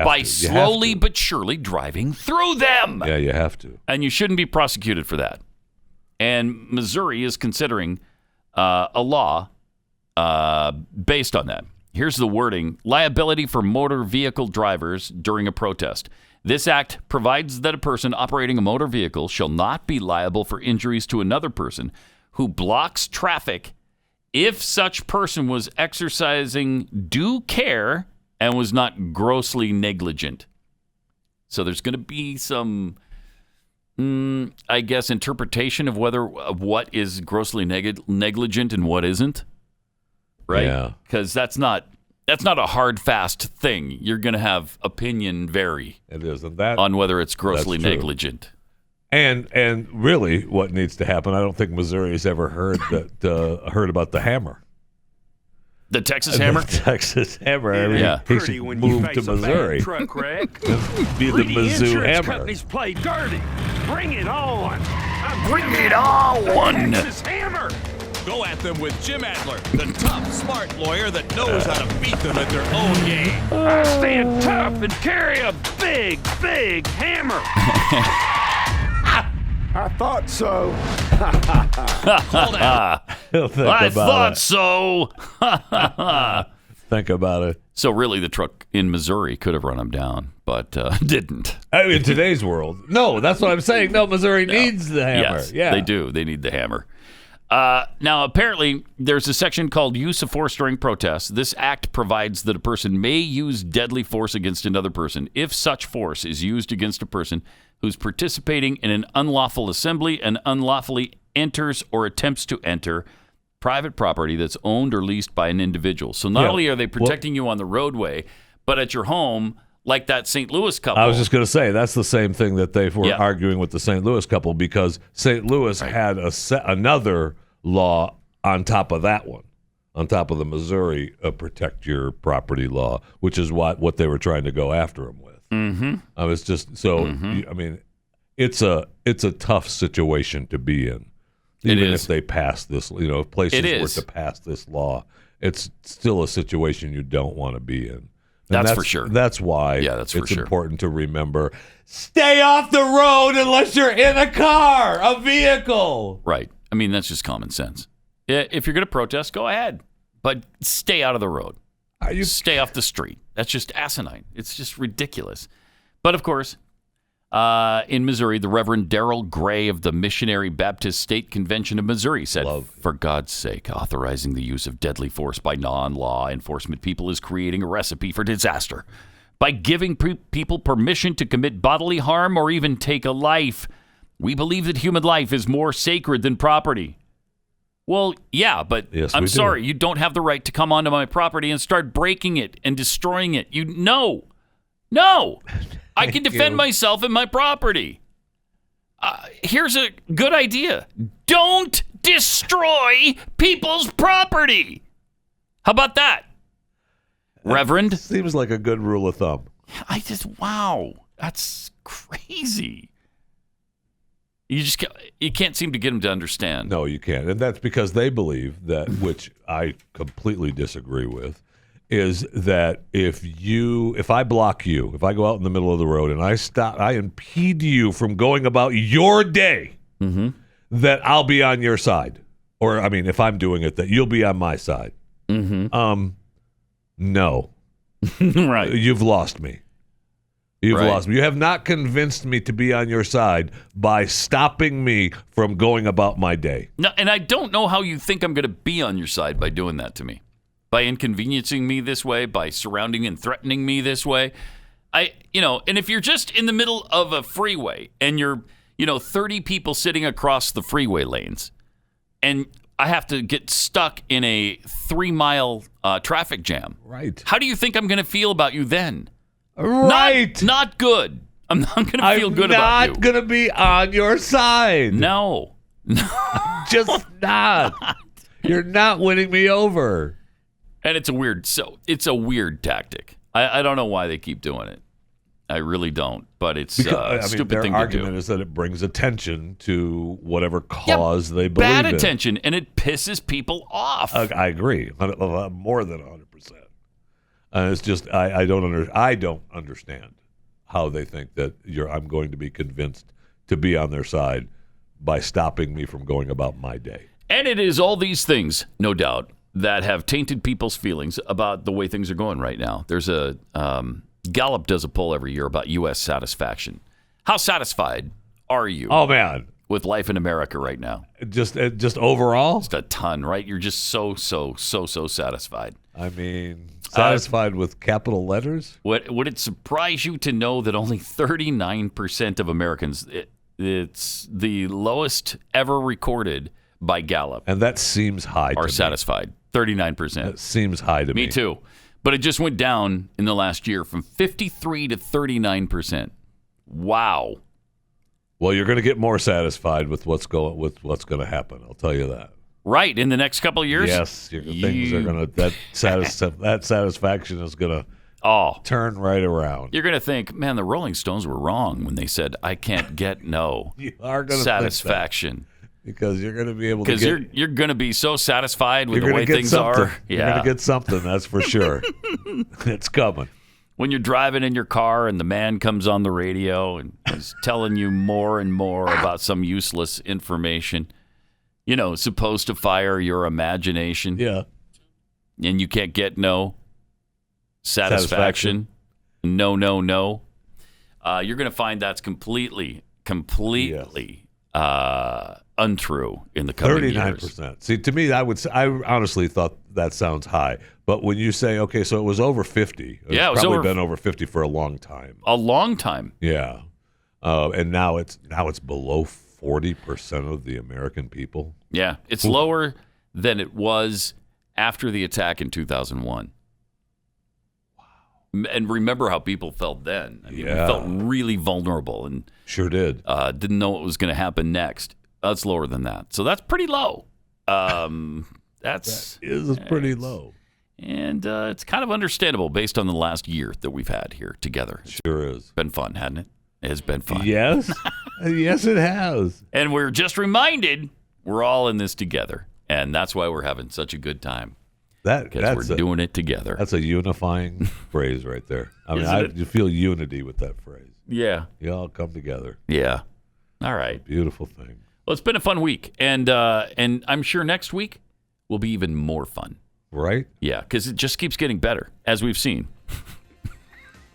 by slowly but surely driving through them. Yeah, you have to. And you shouldn't be prosecuted for that. And Missouri is considering a law based on that. Here's the wording: liability for motor vehicle drivers during a protest. This act provides that a person operating a motor vehicle shall not be liable for injuries to another person who blocks traffic if such person was exercising due care and was not grossly negligent. So there's going to be some, I guess, interpretation of what is grossly negligent and what isn't. Right? Yeah. Because that's not a hard, fast thing. You're going to have opinion vary. It is, and that on whether it's grossly negligent. And really, what needs to happen? I don't think Missouri has ever heard about the hammer. The Texas hammer. The Texas hammer. I mean, yeah. He should move to Missouri. Truck wreck. Be the Mizzou hammer. Companies play dirty. Bring it on. Bring it on. Texas hammer. Go at them with Jim Adler, the tough, smart lawyer that knows how to beat them at their own game. I stand tough and carry a big, big hammer. I thought so. Hold on. I thought so. Think about it. So really, the truck in Missouri could have run him down, but didn't. In today's world. No, that's what I'm saying. No, Missouri needs the hammer. Yes, yeah, they do. They need the hammer. Now, apparently, there's a section called Use of Force During Protests. This act provides that a person may use deadly force against another person if such force is used against a person who's participating in an unlawful assembly and unlawfully enters or attempts to enter private property that's owned or leased by an individual. So not only are they protecting you on the roadway, but at your home, like that St. Louis couple. I was just going to say, that's the same thing that they were arguing with the St. Louis couple, because St. Louis had another law on top of that one, on top of the Missouri protect your property law, which is what they were trying to go after him with. Mm-hmm. I was just so. I mean, it's a tough situation to be in. Even if they pass this, if places were to pass this law, it's still a situation you don't want to be in. That's for sure. That's why it's important to remember, stay off the road unless you're in a car, a vehicle. Right. I mean, that's just common sense. If you're going to protest, go ahead. But stay out of the road. Stay off the street. That's just asinine. It's just ridiculous. But, of course, in Missouri, the Reverend Darrell Gray of the Missionary Baptist State Convention of Missouri said, for God's sake, authorizing the use of deadly force by non-law enforcement people is creating a recipe for disaster. By giving people permission to commit bodily harm or even take a life, we believe that human life is more sacred than property. Well, yeah, but I'm sorry, you don't have the right to come onto my property and start breaking it and destroying it. No. I can defend myself and my property. Here's a good idea. Don't destroy people's property. How about that, Reverend? Seems like a good rule of thumb. Wow, that's crazy. You can't seem to get them to understand. No, you can't. And that's because they believe that, which I completely disagree with, is that if I block you, if I go out in the middle of the road and I impede you from going about your day, that I'll be on your side. Or, I mean, if I'm doing it, that you'll be on my side. No. Right. You've lost me. You've lost me. You have not convinced me to be on your side by stopping me from going about my day. No, and I don't know how you think I'm going to be on your side by doing that to me. By inconveniencing me this way, by surrounding and threatening me this way. And if you're just in the middle of a freeway and you're, 30 people sitting across the freeway lanes, and I have to get stuck in a 3-mile traffic jam. Right. How do you think I'm going to feel about you then? Right. Not good. I'm not going to feel good about you. I'm not going to be on your side. No. Just not. You're not winning me over. And it's a weird tactic. I don't know why they keep doing it. I really don't. But it's a stupid their thing to do. argument is that it brings attention to whatever cause they believe bad in. attention, and it pisses people off. I agree, more than 100%. It's just I don't understand how they think that I'm going to be convinced to be on their side by stopping me from going about my day. And it is all these things, no doubt, that have tainted people's feelings about the way things are going right now. There's a Gallup does a poll every year about U.S. satisfaction. How satisfied are you? Oh man, with life in America right now? Just overall, just a ton, right? You're just so satisfied. I mean, satisfied with capital letters. Would it surprise you to know that only 39% of Americans? It's the lowest ever recorded by Gallup, and that seems high. Are satisfied. 39%. That seems high to me. Me too. But it just went down in the last year from 53 to 39%. Wow. Well, you're going to get more satisfied with what's going to happen. I'll tell you that. Right, in the next couple of years. Yes, things are going to that satisfaction is going to turn right around. You're going to think, man, the Rolling Stones were wrong when they said I can't get no you are gonna satisfaction. Because you're going to be able to you're going to be so satisfied with the way things are. You're going to get something, that's for sure. It's coming. When you're driving in your car and the man comes on the radio and is telling you more and more about some useless information, supposed to fire your imagination. Yeah. And you can't get no satisfaction. No. You're going to find that's completely untrue in the coming 39%. years. See, to me, I honestly thought that sounds high. But when you say, okay, so it was over 50. It's probably been over 50 for a long time. A long time. Yeah. And now it's below 40% of the American people. Yeah. It's lower than it was after the attack in 2001. Wow. And remember how people felt then. I mean, we felt really vulnerable and sure did. Didn't know what was going to happen next. That's lower than that. So that's pretty low. That is pretty low. And it's kind of understandable based on the last year that we've had here together. Sure is. Been fun, hasn't it? It has been fun. Yes. Yes, it has. And we're just we're all in this together. And that's why we're having such a good time. Because we're doing it together. That's a unifying phrase right there. I mean, you feel unity with that phrase. Yeah. You all come together. Yeah. All right. Beautiful thing. Well, it's been a fun week. And I'm sure next week will be even more fun. Right? Yeah, because it just keeps getting better, as we've seen.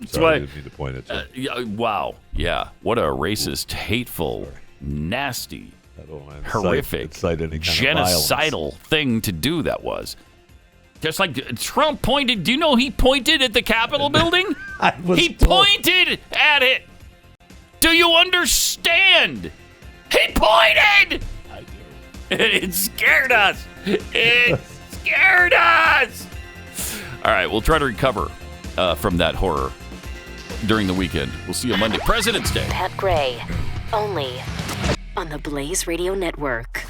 Sorry, I didn't mean to point at you. Wow. Yeah. What a racist, hateful, nasty, horrific, genocidal thing to do that was. Just like Trump pointed. Do you know he pointed at the Capitol building? He pointed at it. Do you understand? He pointed! I do. It scared us. It scared us. All right, we'll try to recover from that horror during the weekend. We'll see you Monday, President's Day. Pat Gray, only on the Blaze Radio Network.